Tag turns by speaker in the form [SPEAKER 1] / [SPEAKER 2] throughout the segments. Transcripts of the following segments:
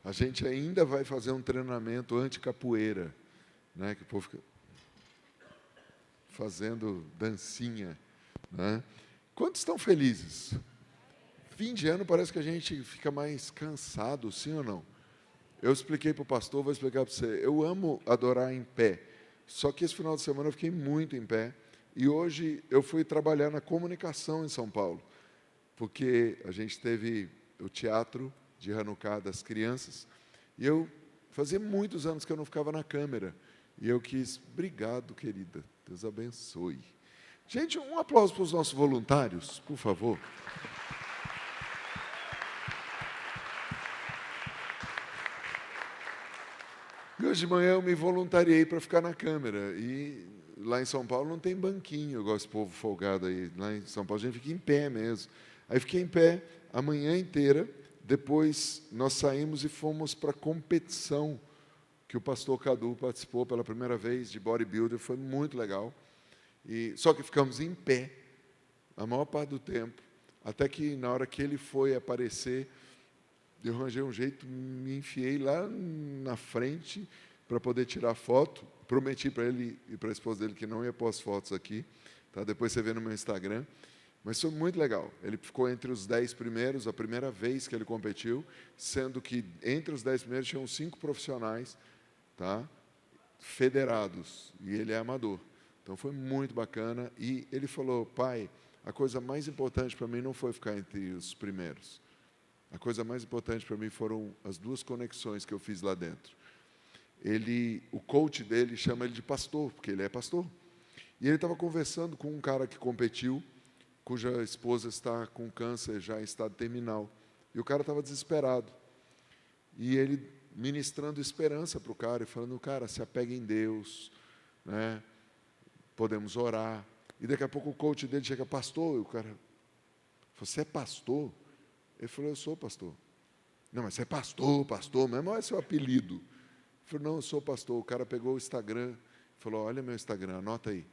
[SPEAKER 1] A gente ainda vai fazer um treinamento anti-capoeira, né? Que o povo fica fazendo dancinha, né? Quantos estão felizes? Fim de ano parece que a gente fica mais cansado, sim ou não? Eu expliquei para o pastor, vou explicar para você. Eu amo adorar em pé, só que esse final de semana eu fiquei muito em pé, e hoje eu fui trabalhar na comunicação em São Paulo, porque a gente teve o teatro de Hanukkah das crianças, e eu fazia muitos anos que eu não ficava na câmera, e eu quis, obrigado, querida, Deus abençoe. Gente, um aplauso para os nossos voluntários, por favor. E hoje de manhã eu me voluntariei para ficar na câmera, e lá em São Paulo não tem banquinho, igual esse povo folgado aí, lá em São Paulo a gente fica em pé mesmo. Aí fiquei em pé a manhã inteira, depois nós saímos e fomos para a competição, que o pastor Cadu participou pela primeira vez, de bodybuilder, foi muito legal. Só que ficamos em pé a maior parte do tempo, até que na hora que ele foi aparecer, eu arranjei um jeito, me enfiei lá na frente para poder tirar foto. Prometi para ele e para a esposa dele que não ia pôr as fotos aqui, tá? Depois você vê no meu Instagram. Mas foi muito legal. Ele ficou entre os 10 primeiros, a primeira vez que ele competiu, sendo que entre os 10 primeiros tinham 5 profissionais, tá? Federados, e ele é amador. Então foi muito bacana. E ele falou, pai, a coisa mais importante para mim não foi ficar entre os primeiros. A coisa mais importante para mim foram as 2 conexões que eu fiz lá dentro. O coach dele chama ele de pastor, porque ele é pastor. E ele estava conversando com um cara que competiu, cuja esposa está com câncer já em estado terminal. E o cara estava desesperado. E ele ministrando esperança para o cara, e falando, cara, se apegue em Deus, né? Podemos orar. E daqui a pouco o coach dele chega, pastor, e o cara, você é pastor? Ele falou, eu sou pastor. Não, mas você é pastor mesmo, ou é seu apelido? Ele falou, não, eu sou pastor. O cara pegou o Instagram, falou, olha meu Instagram, anota aí.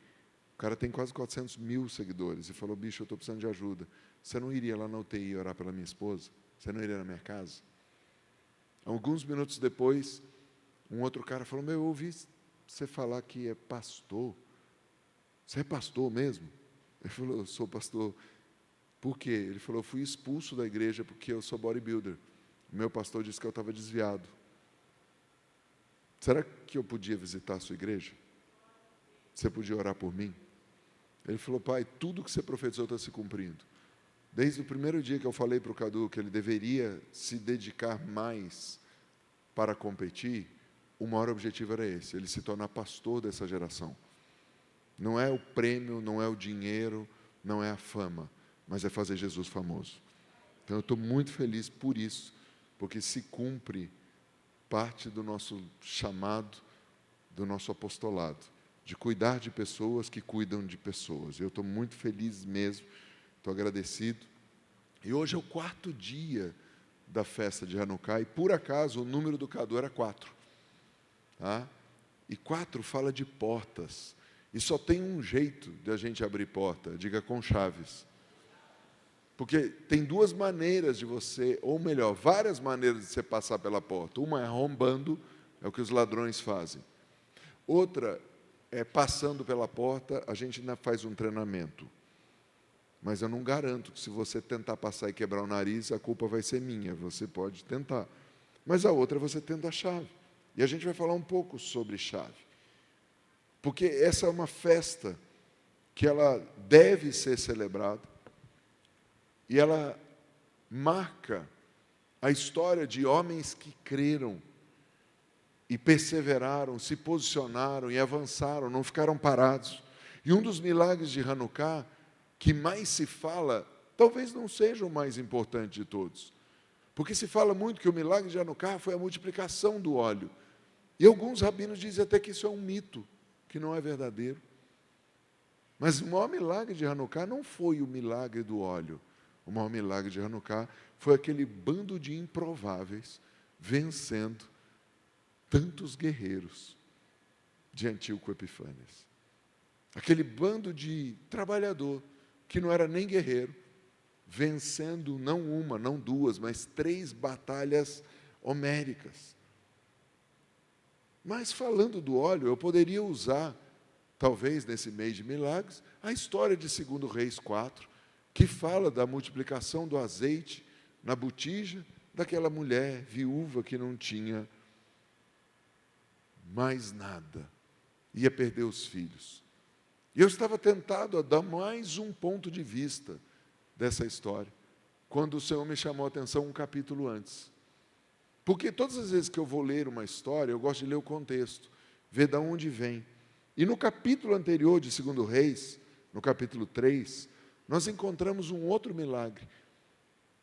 [SPEAKER 1] O cara tem quase 400 mil seguidores. E falou, bicho, eu estou precisando de ajuda. Você não iria lá na UTI orar pela minha esposa? Você não iria na minha casa? Alguns minutos depois, um outro cara falou, eu ouvi você falar que é pastor. Você é pastor mesmo? Ele falou, eu sou pastor. Por quê? Ele falou, eu fui expulso da igreja porque eu sou bodybuilder. O meu pastor disse que eu estava desviado. Será que eu podia visitar a sua igreja? Você podia orar por mim? Ele falou, pai, tudo que você profetizou está se cumprindo. Desde o primeiro dia que eu falei para o Cadu que ele deveria se dedicar mais para competir, o maior objetivo era esse, ele se tornar pastor dessa geração. Não é o prêmio, não é o dinheiro, não é a fama, mas é fazer Jesus famoso. Então, eu estou muito feliz por isso, porque se cumpre parte do nosso chamado, do nosso apostolado, de cuidar de pessoas que cuidam de pessoas. Eu estou muito feliz mesmo, estou agradecido. E hoje é o 4º dia da festa de Hanukkah, e por acaso o número do Cadu era 4. Tá? E 4 fala de portas. E só tem um jeito de a gente abrir porta, diga com chaves. Porque tem 2 maneiras de você, ou melhor, várias maneiras de você passar pela porta. Uma é arrombando, é o que os ladrões fazem. Outra é passando pela porta, a gente ainda faz um treinamento. Mas eu não garanto que se você tentar passar e quebrar o nariz, a culpa vai ser minha. Você pode tentar. Mas a outra, você tenta a chave. E a gente vai falar um pouco sobre chave. Porque essa é uma festa que ela deve ser celebrada. E ela marca a história de homens que creram e perseveraram, se posicionaram e avançaram, não ficaram parados. E um dos milagres de Hanukkah, que mais se fala, talvez não seja o mais importante de todos. Porque se fala muito que o milagre de Hanukkah foi a multiplicação do óleo. E alguns rabinos dizem até que isso é um mito, que não é verdadeiro. Mas o maior milagre de Hanukkah não foi o milagre do óleo. O maior milagre de Hanukkah foi aquele bando de improváveis vencendo tantos guerreiros de Antíoco Epifânias. Aquele bando de trabalhador que não era nem guerreiro, vencendo não uma, não 2, mas 3 batalhas homéricas. Mas falando do óleo, eu poderia usar, talvez nesse mês de milagres, a história de 2 Reis 4, que fala da multiplicação do azeite na botija daquela mulher viúva que não tinha mais nada, ia perder os filhos. E eu estava tentado a dar mais um ponto de vista dessa história, quando o Senhor me chamou a atenção um capítulo antes. Porque todas as vezes que eu vou ler uma história, eu gosto de ler o contexto, ver de onde vem. E no capítulo anterior de 2 Reis, no capítulo 3, nós encontramos um outro milagre.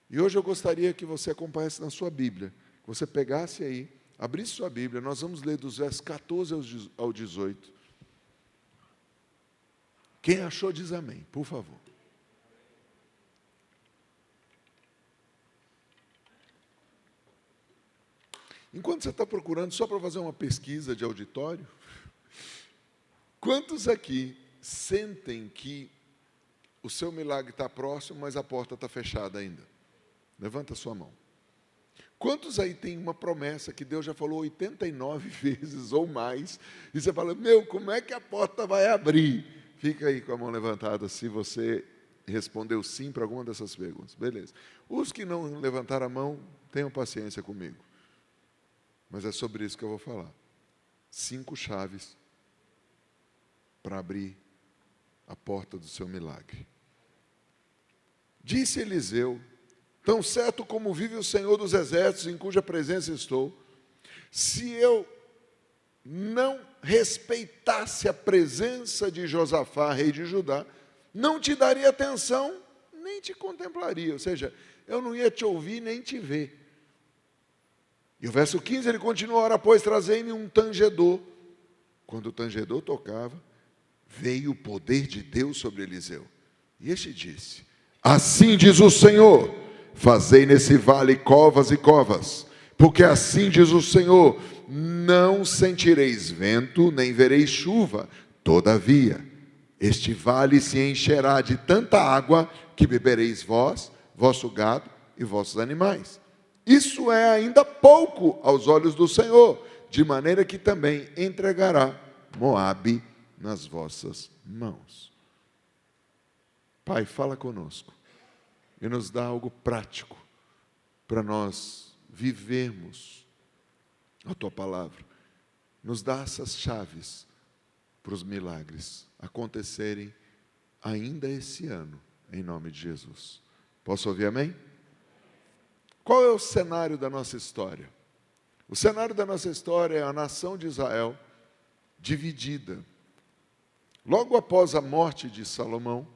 [SPEAKER 1] E hoje eu gostaria que você acompanhasse na sua Bíblia, que você pegasse aí, abrisse sua Bíblia, nós vamos ler dos versos 14 ao 18. Quem achou diz amém, por favor. Enquanto você está procurando, só para fazer uma pesquisa de auditório, quantos aqui sentem que o seu milagre está próximo, mas a porta está fechada ainda? Levanta a sua mão. Quantos aí tem uma promessa que Deus já falou 89 vezes ou mais, e você fala, como é que a porta vai abrir? Fica aí com a mão levantada se você respondeu sim para alguma dessas perguntas. Beleza. Os que não levantaram a mão, tenham paciência comigo. Mas é sobre isso que eu vou falar. 5 chaves para abrir a porta do seu milagre. Disse Eliseu, tão certo como vive o Senhor dos Exércitos, em cuja presença estou, se eu não respeitasse a presença de Josafá, rei de Judá, não te daria atenção, nem te contemplaria. Ou seja, eu não ia te ouvir, nem te ver. E o verso 15, ele continua, ora, pois, trazei-me um tangedor. Quando o tangedor tocava, veio o poder de Deus sobre Eliseu. E este disse, assim diz o Senhor, fazei nesse vale covas e covas, porque assim diz o Senhor, não sentireis vento, nem vereis chuva, todavia, este vale se encherá de tanta água, que bebereis vós, vosso gado e vossos animais. Isso é ainda pouco aos olhos do Senhor, de maneira que também entregará Moabe nas vossas mãos. Pai, fala conosco e nos dá algo prático para nós vivermos a Tua palavra. Nos dá essas chaves para os milagres acontecerem ainda esse ano, em nome de Jesus. Posso ouvir amém? Qual é o cenário da nossa história? O cenário da nossa história é a nação de Israel dividida. Logo após a morte de Salomão,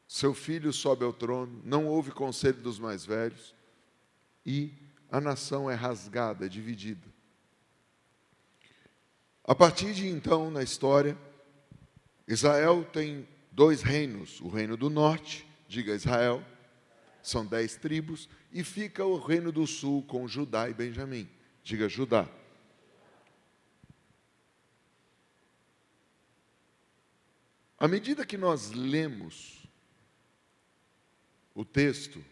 [SPEAKER 1] seu filho sobe ao trono, não houve conselho dos mais velhos, e a nação é rasgada, é dividida. A partir de então, na história, Israel tem 2 reinos, o reino do norte, diga Israel, são 10 tribos, e fica o reino do sul com Judá e Benjamim, diga Judá. À medida que nós lemos o texto,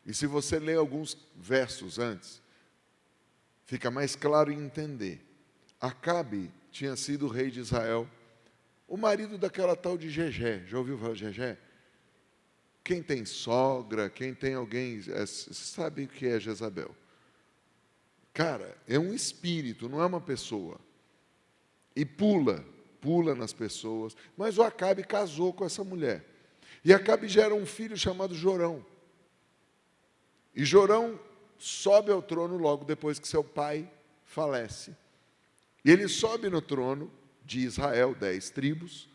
[SPEAKER 1] e se você ler alguns versos antes, fica mais claro em entender. Acabe tinha sido rei de Israel, o marido daquela tal de Jezé. Já ouviu falar de Jezé? Quem tem sogra, quem tem alguém, sabe o que é Jezabel. Cara, é um espírito, não é uma pessoa. E pula nas pessoas. Mas o Acabe casou com essa mulher. E Acabe gera um filho chamado Jorão. E Jorão sobe ao trono logo depois que seu pai falece. E ele sobe no trono de Israel, 10 tribos,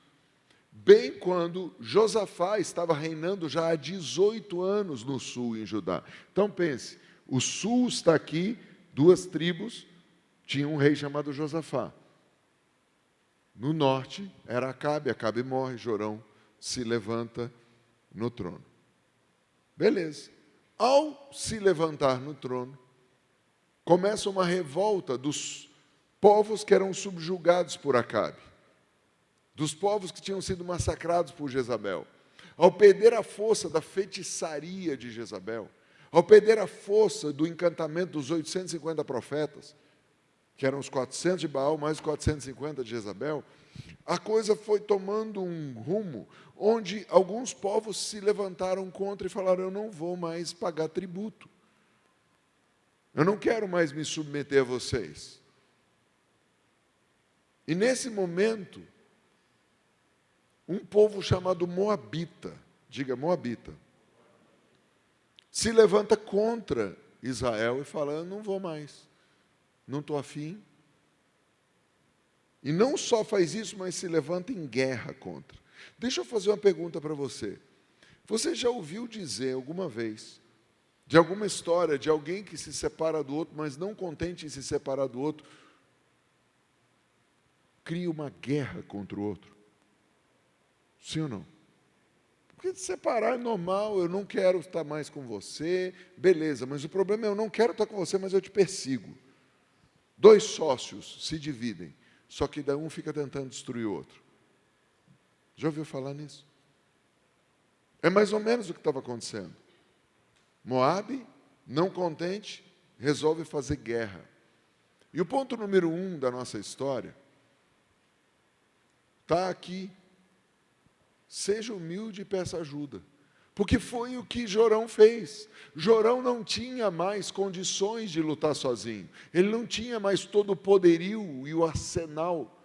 [SPEAKER 1] bem quando Josafá estava reinando já há 18 anos no sul, em Judá. Então pense, o sul está aqui, 2 tribos, tinha um rei chamado Josafá. No norte era Acabe, Acabe morre, Jorão se levanta no trono. Beleza. Ao se levantar no trono, começa uma revolta dos povos que eram subjugados por Acabe, dos povos que tinham sido massacrados por Jezabel. Ao perder a força da feitiçaria de Jezabel, ao perder a força do encantamento dos 850 profetas, que eram os 400 de Baal, mais os 450 de Jezabel, a coisa foi tomando um rumo onde alguns povos se levantaram contra e falaram: eu não vou mais pagar tributo. Eu não quero mais me submeter a vocês. E nesse momento, um povo chamado Moabita, diga Moabita, se levanta contra Israel e fala: eu não vou mais, não estou afim. E não só faz isso, mas se levanta em guerra contra. Deixa eu fazer uma pergunta para você. Você já ouviu dizer alguma vez de alguma história de alguém que se separa do outro, mas não contente em se separar do outro, cria uma guerra contra o outro? Sim ou não? Porque se separar é normal, eu não quero estar mais com você, beleza, mas o problema é eu não quero estar com você, mas eu te persigo. Dois sócios se dividem, só que daí um fica tentando destruir o outro. Já ouviu falar nisso? É mais ou menos o que estava acontecendo. Moabe, não contente, resolve fazer guerra. E o ponto número 1 da nossa história está aqui. Seja humilde e peça ajuda. Porque foi o que Jorão fez. Jorão não tinha mais condições de lutar sozinho. Ele não tinha mais todo o poderio e o arsenal,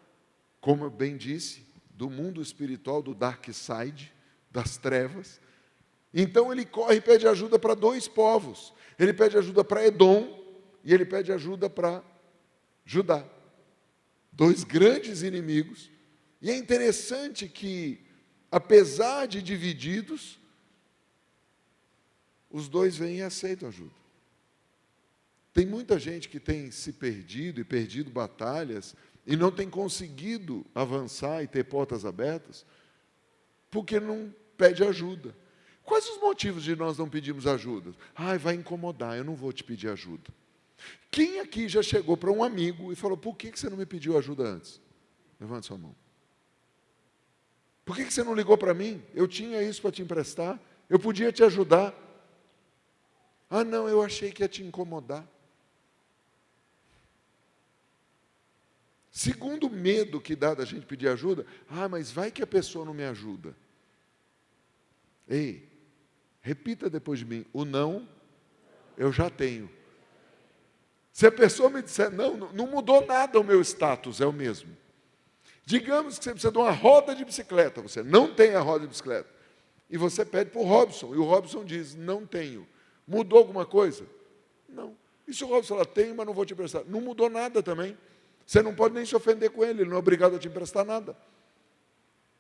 [SPEAKER 1] como eu bem disse, do mundo espiritual, do dark side, das trevas. Então ele corre e pede ajuda para dois povos. Ele pede ajuda para Edom e ele pede ajuda para Judá. Dois grandes inimigos. E é interessante que, apesar de divididos, os dois vêm e aceitam ajuda. Tem muita gente que tem se perdido e perdido batalhas e não tem conseguido avançar e ter portas abertas porque não pede ajuda. Quais os motivos de nós não pedirmos ajuda? Vai incomodar, eu não vou te pedir ajuda. Quem aqui já chegou para um amigo e falou: por que você não me pediu ajuda antes? Levante sua mão. Por que você não ligou para mim? Eu tinha isso para te emprestar, eu podia te ajudar. Não, eu achei que ia te incomodar. Segundo medo que dá da gente pedir ajuda: mas vai que a pessoa não me ajuda. Ei, repita depois de mim: o não, eu já tenho. Se a pessoa me disser não mudou nada o meu status, é o mesmo. Digamos que você precisa de uma roda de bicicleta, você não tem a roda de bicicleta, e você pede para o Robson, e o Robson diz: não tenho. Mudou alguma coisa? Não. E se o Robson falar: tenho, mas não vou te emprestar? Não mudou nada também. Você não pode nem se ofender com ele não é obrigado a te emprestar nada.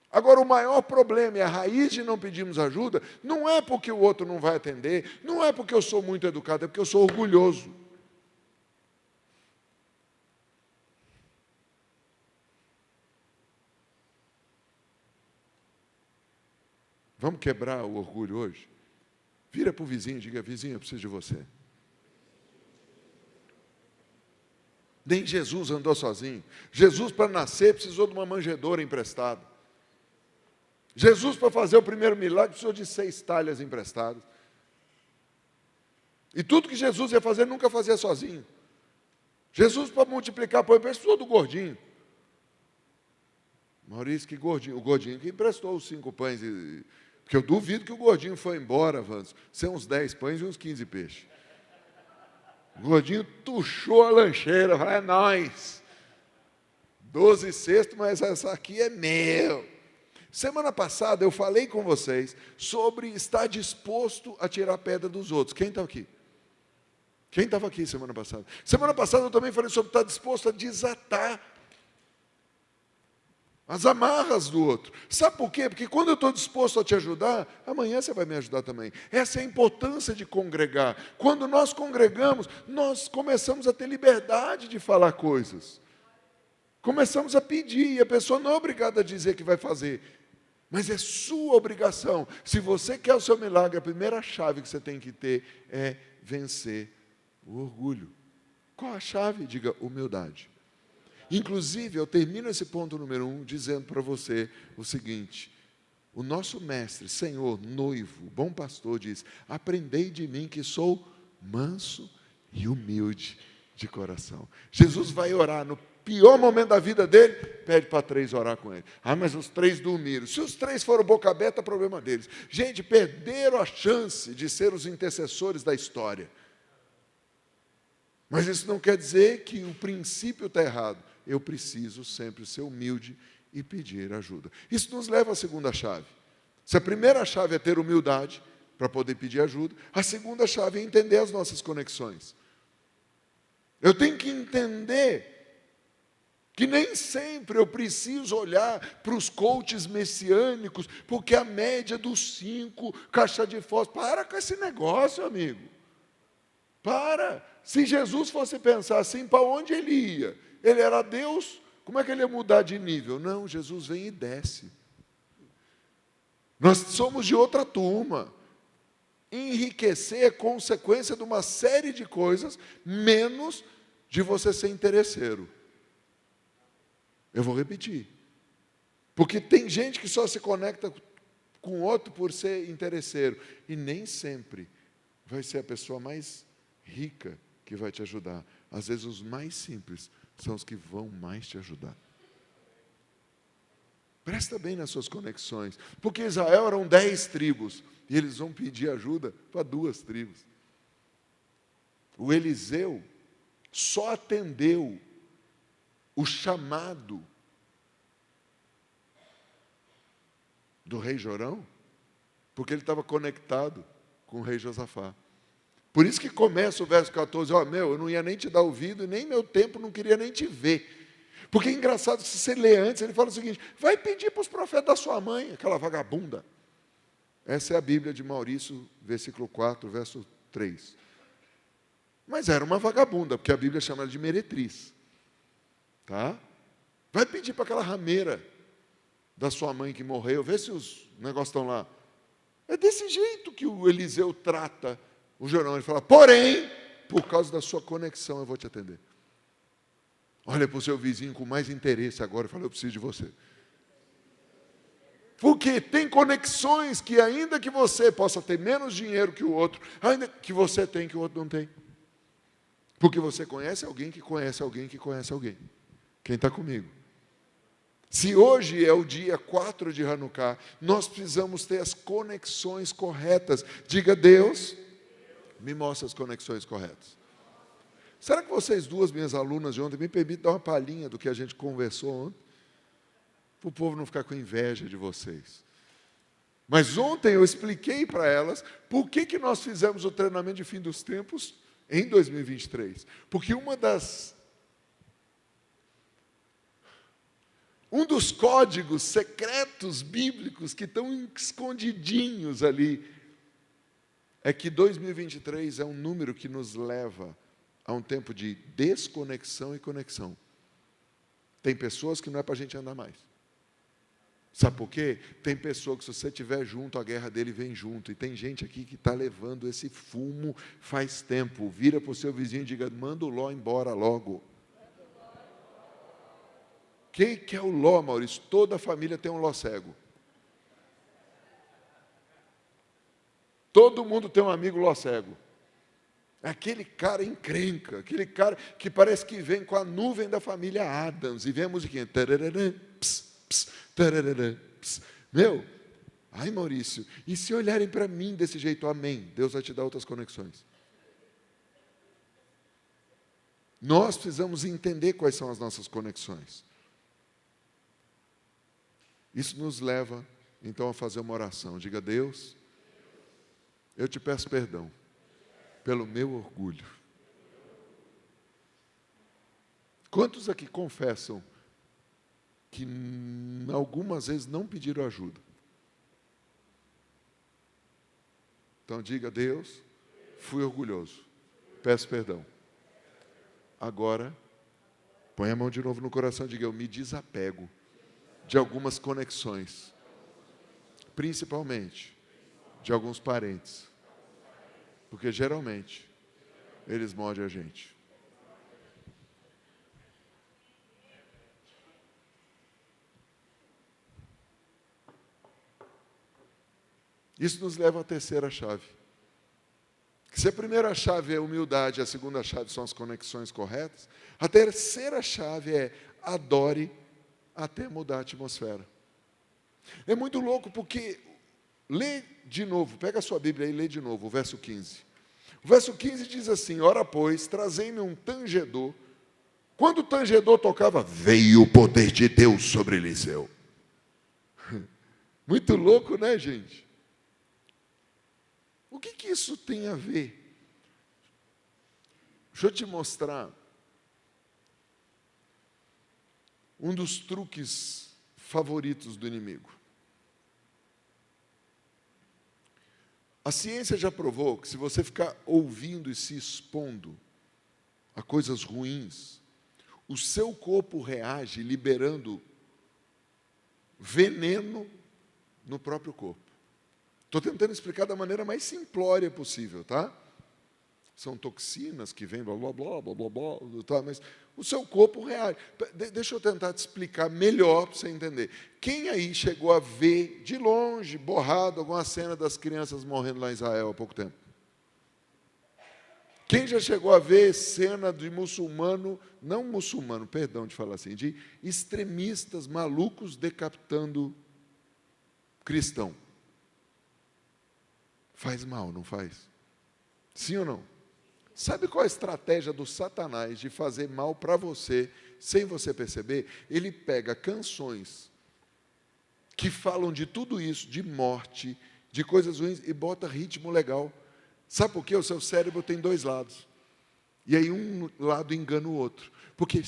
[SPEAKER 1] Agora, o maior problema e a raiz de não pedirmos ajuda, não é porque o outro não vai atender, não é porque eu sou muito educado, é porque eu sou orgulhoso. Vamos quebrar o orgulho hoje? Vira para o vizinho e diga: vizinho, eu preciso de você. Nem Jesus andou sozinho. Jesus, para nascer, precisou de uma manjedoura emprestada. Jesus, para fazer o primeiro milagre, precisou de 6 talhas emprestadas. E tudo que Jesus ia fazer, nunca fazia sozinho. Jesus, para multiplicar pão e peixe, precisou do gordinho. Maurício, que gordinho? O gordinho que emprestou os 5 pães. Porque eu duvido que o gordinho foi embora, Vanso, sem uns 10 pães e uns 15 peixes. O gordinho tuchou a lancheira, falou: é nóis. 12 cestos, mas essa aqui é meu. Semana passada eu falei com vocês sobre estar disposto a tirar a pedra dos outros. Quem está aqui? Quem estava aqui semana passada? Semana passada eu também falei sobre estar disposto a desatar as amarras do outro. Sabe por quê? Porque quando eu estou disposto a te ajudar, amanhã você vai me ajudar também. Essa é a importância de congregar. Quando nós congregamos, nós começamos a ter liberdade de falar coisas. Começamos a pedir, e a pessoa não é obrigada a dizer que vai fazer, mas é sua obrigação. Se você quer o seu milagre, a primeira chave que você tem que ter é vencer o orgulho. Qual a chave? Diga: humildade. Inclusive, eu termino esse ponto número 1 dizendo para você o seguinte: O nosso mestre, Senhor, noivo, bom pastor, diz: aprendei de mim que sou manso e humilde de coração. Jesus vai orar no pior momento da vida dele, pede para 3 orar com ele. Mas os 3 dormiram. Se os 3 foram boca aberta, é problema deles. Gente, perderam a chance de ser os intercessores da história. Mas isso não quer dizer que o princípio está errado. Eu preciso sempre ser humilde e pedir ajuda. Isso nos leva à segunda chave. Se a primeira chave é ter humildade para poder pedir ajuda, a segunda chave é entender as nossas conexões. Eu tenho que entender que nem sempre eu preciso olhar para os coaches messiânicos, porque a média dos 5, caixa de fósforo. Para com esse negócio, amigo. Para. Se Jesus fosse pensar assim, para onde ele ia? Ele era Deus, como é que ele ia mudar de nível? Não, Jesus vem e desce. Nós somos de outra turma. Enriquecer é consequência de uma série de coisas, menos de você ser interesseiro. Eu vou repetir. Porque tem gente que só se conecta com outro por ser interesseiro. E nem sempre vai ser a pessoa mais rica que vai te ajudar. Às vezes os mais simples são os que vão mais te ajudar. Presta bem nas suas conexões. Porque Israel eram 10 tribos. E eles vão pedir ajuda para 2 tribos. O Eliseu só atendeu o chamado do rei Jorão, porque ele estava conectado com o rei Josafá. Por isso que começa o verso 14, eu não ia nem te dar ouvido, e nem meu tempo não queria nem te ver. Porque é engraçado que se você lê antes, ele fala o seguinte: vai pedir para os profetas da sua mãe, aquela vagabunda. Essa é a Bíblia de Maurício, versículo 4, verso 3. Mas era uma vagabunda, porque a Bíblia chama ela de meretriz. Tá? Vai pedir para aquela rameira da sua mãe que morreu, vê se os negócios estão lá. É desse jeito que o Eliseu trata o Jorão. Ele fala: porém, por causa da sua conexão, eu vou te atender. Olha para o seu vizinho com mais interesse agora e fala: eu preciso de você. Porque tem conexões que, ainda que você possa ter menos dinheiro que o outro, ainda que você tem que o outro não tem. Porque você conhece alguém que conhece alguém que conhece alguém. Quem está comigo? Se hoje é o dia 4 de Hanukkah, nós precisamos ter as conexões corretas. Diga: Deus, me mostra as conexões corretas. Será que vocês 2, minhas alunas de ontem, me permitem dar uma palhinha do que a gente conversou ontem? Para o povo não ficar com inveja de vocês. Mas ontem eu expliquei para elas por que nós fizemos o treinamento de fim dos tempos em 2023. Porque um dos códigos secretos bíblicos que estão escondidinhos ali é que 2023 é um número que nos leva a um tempo de desconexão e conexão. Tem pessoas que não é para a gente andar mais. Sabe por quê? Tem pessoa que, se você estiver junto, a guerra dele vem junto. E tem gente aqui que está levando esse fumo faz tempo. Vira para o seu vizinho e diga: manda o Ló embora logo. Quem que é o Ló, Maurício? Toda a família tem um Ló cego. Todo mundo tem um amigo Ló cego. Aquele cara encrenca, aquele cara que parece que vem com a nuvem da família Adams. E vem a musiquinha. Meu, ai Maurício, e se olharem para mim desse jeito, amém, Deus vai te dar outras conexões. Nós precisamos entender quais são as nossas conexões. Isso nos leva, então, a fazer uma oração. Diga: Deus, eu te peço perdão pelo meu orgulho. Quantos aqui confessam que algumas vezes não pediram ajuda? Então diga: Deus, fui orgulhoso, peço perdão. Agora, põe a mão de novo no coração e diga: eu me desapego de algumas conexões, principalmente de alguns parentes, porque geralmente eles mordem a gente. Isso nos leva à terceira chave. Se a primeira chave é humildade, a segunda chave são as conexões corretas, a terceira chave é adore até mudar a atmosfera. É muito louco porque, lê de novo, pega a sua Bíblia e lê de novo o verso 15. O verso 15 diz assim: ora, pois, trazei-me um tangedor. Quando o tangedor tocava, veio o poder de Deus sobre Eliseu. Muito louco, né, gente? O que isso tem a ver? Deixa eu te mostrar um dos truques favoritos do inimigo. A ciência já provou que se você ficar ouvindo e se expondo a coisas ruins, o seu corpo reage liberando veneno no próprio corpo. Estou tentando explicar da maneira mais simplória possível, tá? São toxinas que vêm, blá, blá, blá, blá, blá, blá, tá? Mas o seu corpo reage. Deixa eu tentar te explicar melhor para você entender. Quem aí chegou a ver, de longe, borrado, alguma cena das crianças morrendo lá em Israel há pouco tempo? Quem já chegou a ver cena de muçulmano, não muçulmano, perdão de falar assim, de extremistas malucos decapitando cristão? Faz mal, não faz? Sim ou não? Sabe qual é a estratégia do Satanás de fazer mal para você, sem você perceber? Ele pega canções que falam de tudo isso, de morte, de coisas ruins, e bota ritmo legal. Sabe por quê? O seu cérebro tem dois lados. E aí um lado engana o outro. Porque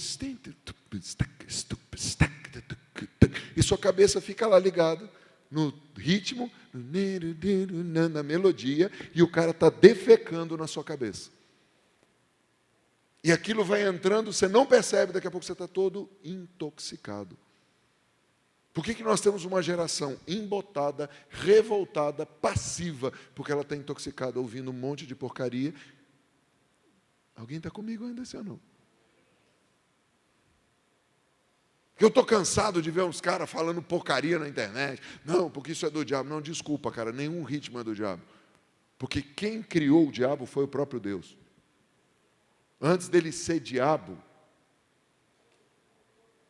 [SPEAKER 1] e sua cabeça fica lá ligada no ritmo, na melodia, e o cara está defecando na sua cabeça. E aquilo vai entrando, você não percebe, daqui a pouco você está todo intoxicado. Por que nós temos uma geração embotada, revoltada, passiva? Porque ela está intoxicada, ouvindo um monte de porcaria. Alguém está comigo ainda, sim ou não? Eu estou cansado de ver uns caras falando porcaria na internet. Não, porque isso é do diabo. Não, desculpa, cara, nenhum ritmo é do diabo. Porque quem criou o diabo foi o próprio Deus. Antes dele ser diabo,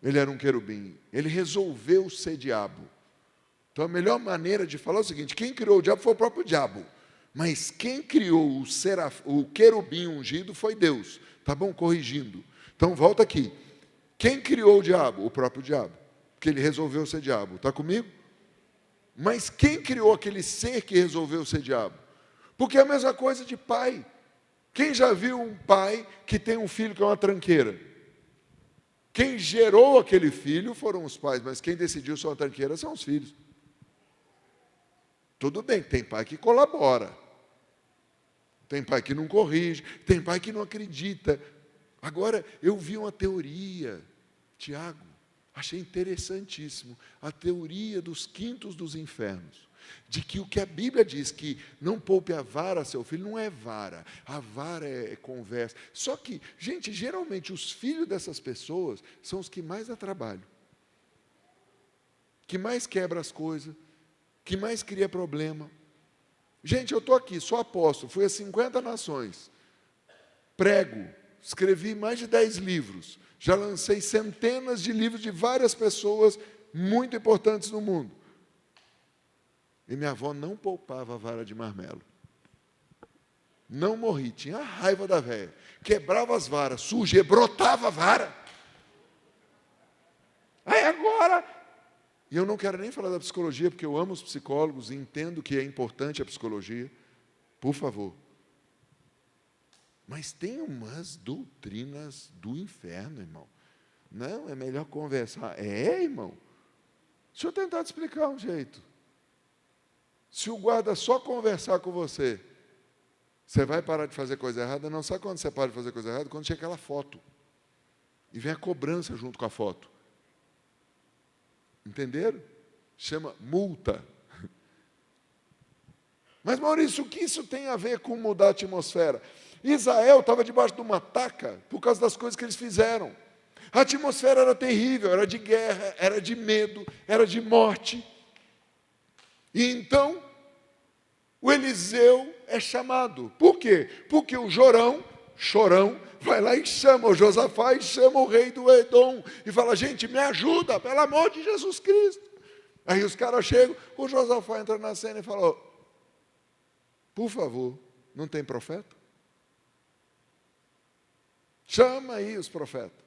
[SPEAKER 1] ele era um querubim. Ele resolveu ser diabo. Então a melhor maneira de falar é o seguinte: quem criou o diabo foi o próprio diabo. Mas quem criou o querubim ungido foi Deus. Tá bom? Corrigindo. Então volta aqui. Quem criou o diabo? O próprio diabo. Porque ele resolveu ser diabo. Está comigo? Mas quem criou aquele ser que resolveu ser diabo? Porque é a mesma coisa de pai. Quem já viu um pai que tem um filho que é uma tranqueira? Quem gerou aquele filho foram os pais, mas quem decidiu ser uma tranqueira são os filhos. Tudo bem, tem pai que colabora. Tem pai que não corrige, tem pai que não acredita. Agora, eu vi uma teoria, Tiago, achei interessantíssimo, a teoria dos quintos dos infernos, de que o que a Bíblia diz, que não poupe a vara a seu filho, não é vara, a vara é conversa. Só que, gente, geralmente os filhos dessas pessoas são os que mais dá trabalho, que mais quebra as coisas, que mais cria problema. Gente, eu estou aqui, sou apóstolo, fui a 50 nações, prego, escrevi mais de 10 livros, já lancei centenas de livros de várias pessoas muito importantes no mundo. E minha avó não poupava a vara de marmelo. Não morri, tinha raiva da velha. Quebrava as varas, surgia, brotava a vara. Aí agora... E eu não quero nem falar da psicologia, porque eu amo os psicólogos e entendo que é importante a psicologia. Por favor. Mas tem umas doutrinas do inferno, irmão. Não, é melhor conversar. É, irmão? Deixa eu tentar te explicar um jeito. Se o guarda só conversar com você, você vai parar de fazer coisa errada? Não, sabe quando você para de fazer coisa errada? Quando chega aquela foto. E vem a cobrança junto com a foto. Entenderam? Chama multa. Mas, Maurício, o que isso tem a ver com mudar a atmosfera? Israel estava debaixo de uma taca por causa das coisas que eles fizeram. A atmosfera era terrível, era de guerra, era de medo, era de morte. E então, o Eliseu é chamado. Por quê? Porque o chorão, vai lá e chama o Josafá e chama o rei do Edom. E fala, gente, me ajuda, pelo amor de Jesus Cristo. Aí os caras chegam, o Josafá entra na cena e fala, por favor, não tem profeta? Chama aí os profetas.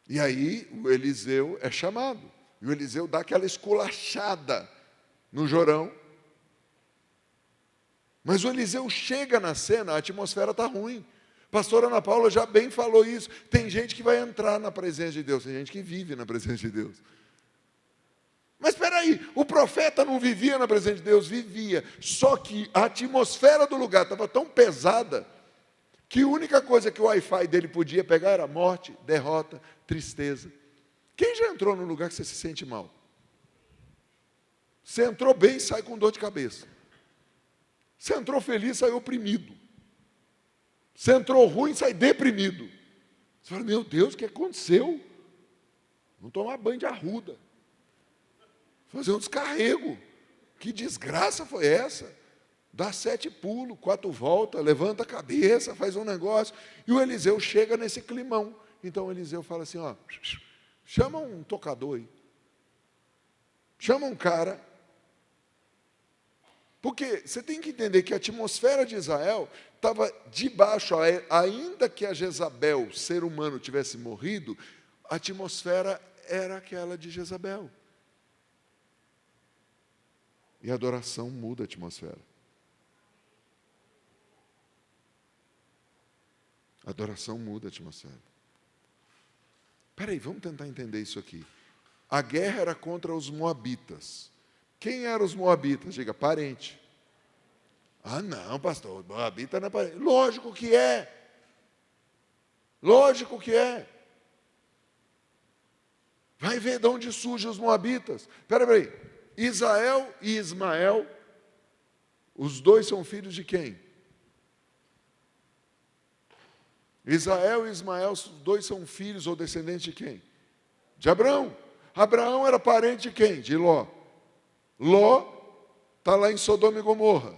[SPEAKER 1] E aí o Eliseu é chamado. E o Eliseu dá aquela esculachada no Jorão. Mas o Eliseu chega na cena, a atmosfera está ruim. Pastora Ana Paula já bem falou isso. Tem gente que vai entrar na presença de Deus, tem gente que vive na presença de Deus. Mas espera aí, o profeta não vivia na presença de Deus? Vivia. Só que a atmosfera do lugar estava tão pesada que a única coisa que o Wi-Fi dele podia pegar era morte, derrota, tristeza. Quem já entrou num lugar que você se sente mal? Você entrou bem e sai com dor de cabeça. Você entrou feliz e sai oprimido. Você entrou ruim e sai deprimido. Você fala, meu Deus, o que aconteceu? Vamos tomar banho de arruda. Fazer um descarrego. Que desgraça foi essa? Dá 7 pulos, 4 voltas, levanta a cabeça, faz um negócio. E o Eliseu chega nesse climão. Então o Eliseu fala assim, chama um tocador aí. Chama um cara. Porque você tem que entender que a atmosfera de Israel estava debaixo, ainda que a Jezabel, ser humano, tivesse morrido, a atmosfera era aquela de Jezabel. E a adoração muda a atmosfera. A adoração muda a atmosfera. Espera aí, vamos tentar entender isso aqui. A guerra era contra os moabitas. Quem eram os moabitas? Diga, parente. Ah, não, pastor, moabita não é parente. Lógico que é. Lógico que é. Vai ver de onde surgem os moabitas. Espera aí. Israel e Ismael, os dois são filhos de quem? Israel e Ismael, os dois são filhos ou descendentes de quem? De Abraão. Abraão era parente de quem? De Ló. Ló está lá em Sodoma e Gomorra.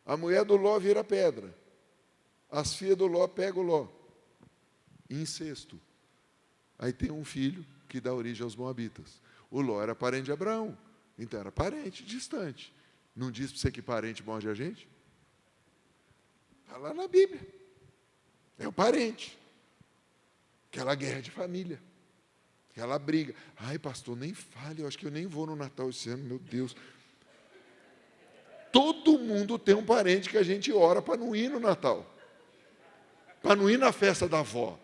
[SPEAKER 1] A mulher do Ló vira pedra. As filhas do Ló pegam o Ló. Incesto. Aí tem um filho que dá origem aos moabitas. O Ló era parente de Abraão. Então era parente, distante. Não diz para você que parente morde a gente? Está lá na Bíblia. É o parente. Aquela guerra de família. Aquela briga. Ai, pastor, nem fale, eu acho que eu nem vou no Natal esse ano, meu Deus. Todo mundo tem um parente que a gente ora para não ir no Natal. Para não ir na festa da avó.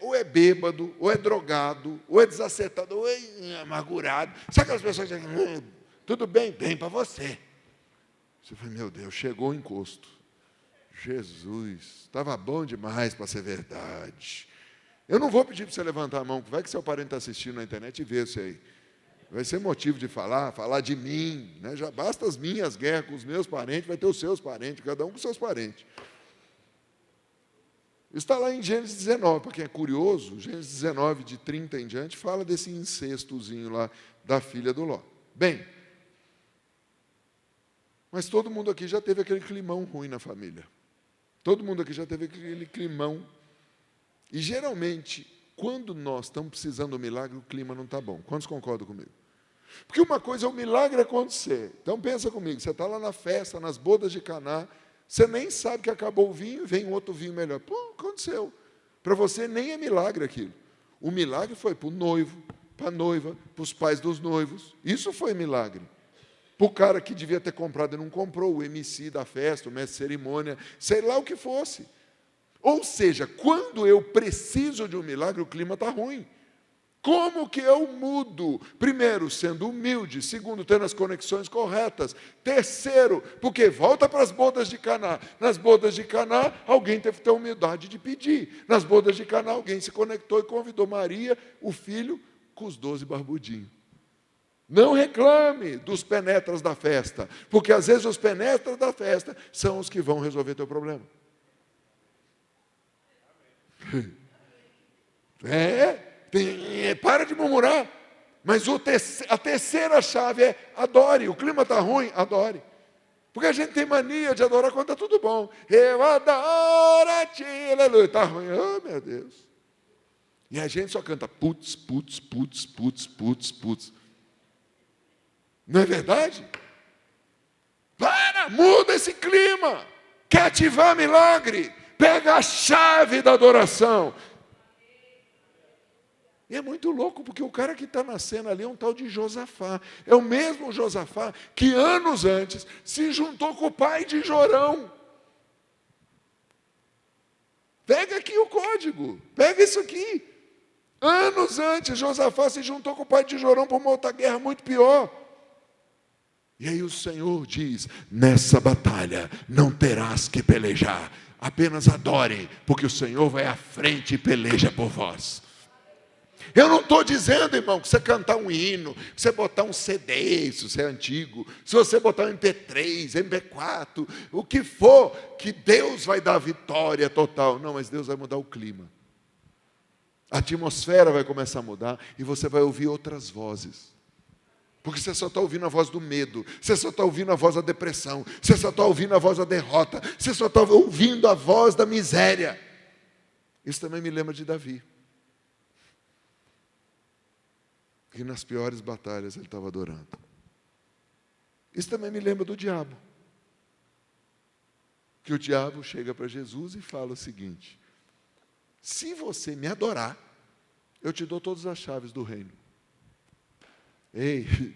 [SPEAKER 1] Ou é bêbado, ou é drogado, ou é desacertado, ou é amargurado. Sabe aquelas pessoas que dizem, tudo bem, bem para você. Você fala, meu Deus, chegou o encosto. Jesus, estava bom demais para ser verdade. Eu não vou pedir para você levantar a mão, vai que seu parente está assistindo na internet e vê isso aí. Vai ser motivo de falar de mim. Né? Já basta as minhas guerras com os meus parentes, vai ter os seus parentes, cada um com seus parentes. Isso está lá em Gênesis 19, para quem é curioso, Gênesis 19, de 30 em diante, fala desse incestozinho lá da filha do Ló. Bem, mas todo mundo aqui já teve aquele climão ruim na família. Todo mundo aqui já teve aquele climão. E, geralmente, quando nós estamos precisando do milagre, o clima não está bom. Quantos concordam comigo? Porque uma coisa é o milagre acontecer. Então, pensa comigo, você está lá na festa, nas bodas de Caná, você nem sabe que acabou o vinho, vem outro vinho melhor. Pô, aconteceu. Para você nem é milagre aquilo. O milagre foi para o noivo, para a noiva, para os pais dos noivos. Isso foi milagre. Para o cara que devia ter comprado e não comprou, o MC da festa, o mestre de cerimônia, sei lá o que fosse. Ou seja, quando eu preciso de um milagre, o clima está ruim. Como que eu mudo? Primeiro, sendo humilde. Segundo, tendo as conexões corretas. Terceiro, porque volta para as bodas de Caná. Nas bodas de Caná, alguém teve que ter humildade de pedir. Nas bodas de Caná, alguém se conectou e convidou Maria, o filho, com os 12 barbudinhos. Não reclame dos penetras da festa, porque às vezes os penetras da festa são os que vão resolver teu problema. Para de murmurar. Mas a terceira chave é adore. O clima está ruim, adore. Porque a gente tem mania de adorar quando está tudo bom. Eu adoro a ti, aleluia. Está ruim, oh meu Deus. E a gente só canta putz, putz, putz, putz, putz, putz. Não é verdade? Muda esse clima. Quer ativar milagre? Pega a chave da adoração. E é muito louco, porque o cara que está na cena ali é um tal de Josafá. É o mesmo Josafá que anos antes se juntou com o pai de Jorão. Pega aqui o código, pega isso aqui. Anos antes, Josafá se juntou com o pai de Jorão para uma outra guerra muito pior. E aí o Senhor diz, nessa batalha não terás que pelejar, apenas adore, porque o Senhor vai à frente e peleja por vós. Eu não estou dizendo, irmão, que você cantar um hino, que você botar um CD, se você é antigo, se você botar um MP3, MP4, o que for, que Deus vai dar vitória total. Não, mas Deus vai mudar o clima. A atmosfera vai começar a mudar e você vai ouvir outras vozes. Porque você só está ouvindo a voz do medo, você só está ouvindo a voz da depressão, você só está ouvindo a voz da derrota, você só está ouvindo a voz da miséria. Isso também me lembra de Davi. Que nas piores batalhas ele estava adorando. Isso também me lembra do diabo. Que o diabo chega para Jesus e fala o seguinte: se você me adorar, eu te dou todas as chaves do reino. Ei,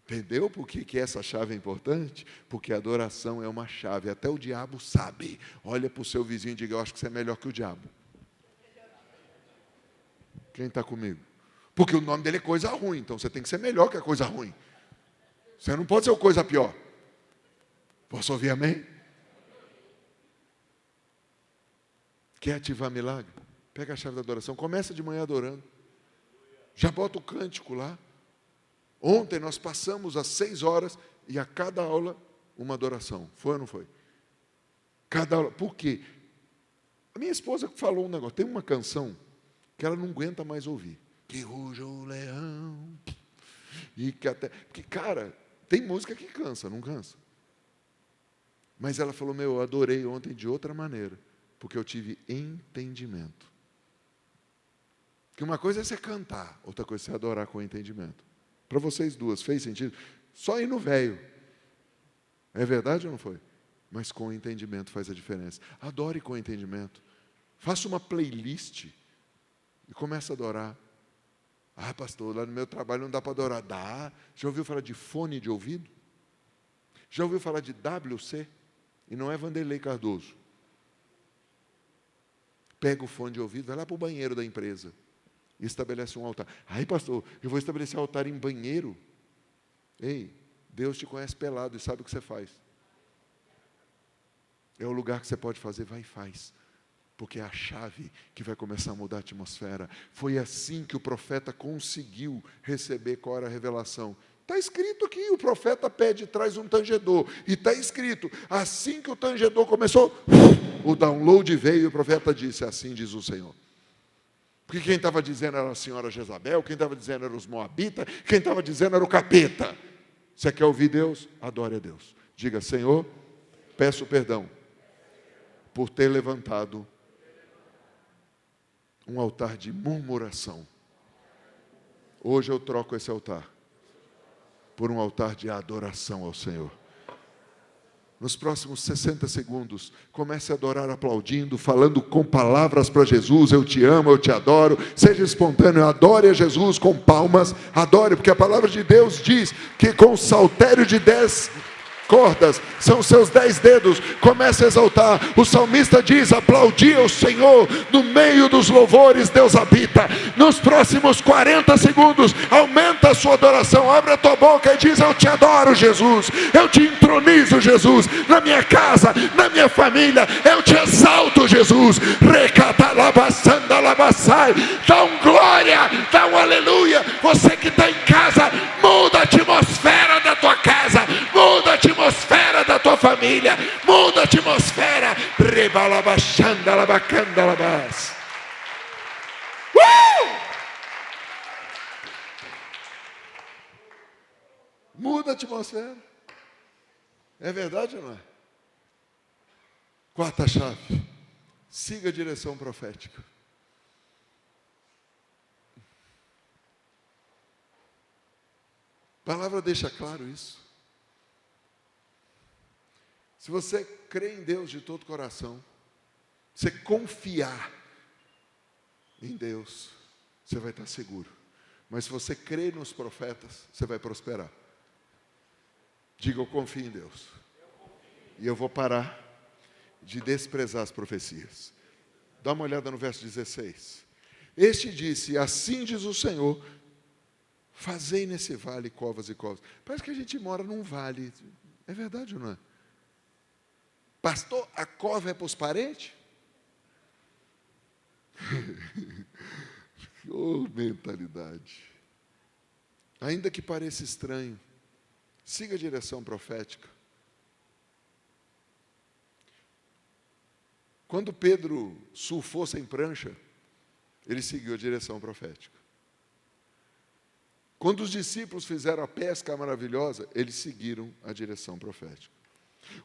[SPEAKER 1] entendeu por que essa chave é importante? Porque a adoração é uma chave, até o diabo sabe. Olha para o seu vizinho e diga, eu acho que você é melhor que o diabo. Quem está comigo? Porque o nome dele é coisa ruim, então você tem que ser melhor que a coisa ruim. Você não pode ser a coisa pior. Posso ouvir amém? Quer ativar milagre? Pega a chave da adoração, começa de manhã adorando. Já bota o cântico lá. Ontem nós passamos às 6 horas e a cada aula uma adoração. Foi ou não foi? Cada aula. Por quê? A minha esposa falou um negócio. Tem uma canção que ela não aguenta mais ouvir. Que ruja o leão. E que até. Porque, cara, tem música que cansa, não cansa? Mas ela falou, eu adorei ontem de outra maneira, porque eu tive entendimento. Porque uma coisa é você cantar, outra coisa é você adorar com entendimento. Para vocês duas, fez sentido? Só ir no velho. É verdade ou não foi? Mas com entendimento faz a diferença. Adore com entendimento. Faça uma playlist e comece a adorar. Ah, pastor, lá no meu trabalho não dá para adorar. Dá. Já ouviu falar de fone de ouvido? Já ouviu falar de WC? E não é Vanderlei Cardoso. Pega o fone de ouvido, vai lá para o banheiro da empresa e estabelece um altar. Ai, pastor, eu vou estabelecer altar em banheiro? Ei, Deus te conhece pelado e sabe o que você faz. É o lugar que você pode fazer, vai e faz. Porque é a chave que vai começar a mudar a atmosfera. Foi assim que o profeta conseguiu receber qual era a revelação. Está escrito aqui, o profeta pede, traz um tangedor. E está escrito, assim que o tangedor começou, o download veio e o profeta disse, assim diz o Senhor. Porque quem estava dizendo era a senhora Jezabel, quem estava dizendo era os moabitas, quem estava dizendo era o capeta. Você quer ouvir Deus? Adore a Deus. Diga, Senhor, peço perdão por ter levantado um altar de murmuração. Hoje eu troco esse altar por um altar de adoração ao Senhor. Nos próximos 60 segundos, comece a adorar aplaudindo, falando com palavras para Jesus, eu te amo, eu te adoro, seja espontâneo, adore a Jesus com palmas, adore, porque a palavra de Deus diz que com o saltério de 10 cordas, são seus 10 dedos, comece a exaltar. O salmista diz, aplaudir o Senhor, no meio dos louvores Deus habita. Nos próximos 40 segundos, aumenta a sua adoração, abre a tua boca e diz, eu te adoro Jesus, eu te entronizo Jesus, na minha casa, na minha família, eu te exalto Jesus, recatalabasandalabassai, dá um glória, dá um aleluia. Você que está em casa, muda a atmosfera da tua casa, muda a atmosfera da tua família, muda a atmosfera. Muda a atmosfera. É verdade ou não é? Quarta chave. Siga a direção profética. A palavra deixa claro isso. Se você crê em Deus de todo o coração, você confiar em Deus, você vai estar seguro. Mas se você crê nos profetas, você vai prosperar. Diga, eu confio em Deus. E eu vou parar de desprezar as profecias. Dá uma olhada no verso 16. Este disse, assim diz o Senhor, fazei nesse vale covas e covas. Parece que a gente mora num vale. É verdade ou não é? Pastor, a cova é para os parentes? Oh, mentalidade. Ainda que pareça estranho, siga a direção profética. Quando Pedro surfou sem prancha, ele seguiu a direção profética. Quando os discípulos fizeram a pesca maravilhosa, eles seguiram a direção profética.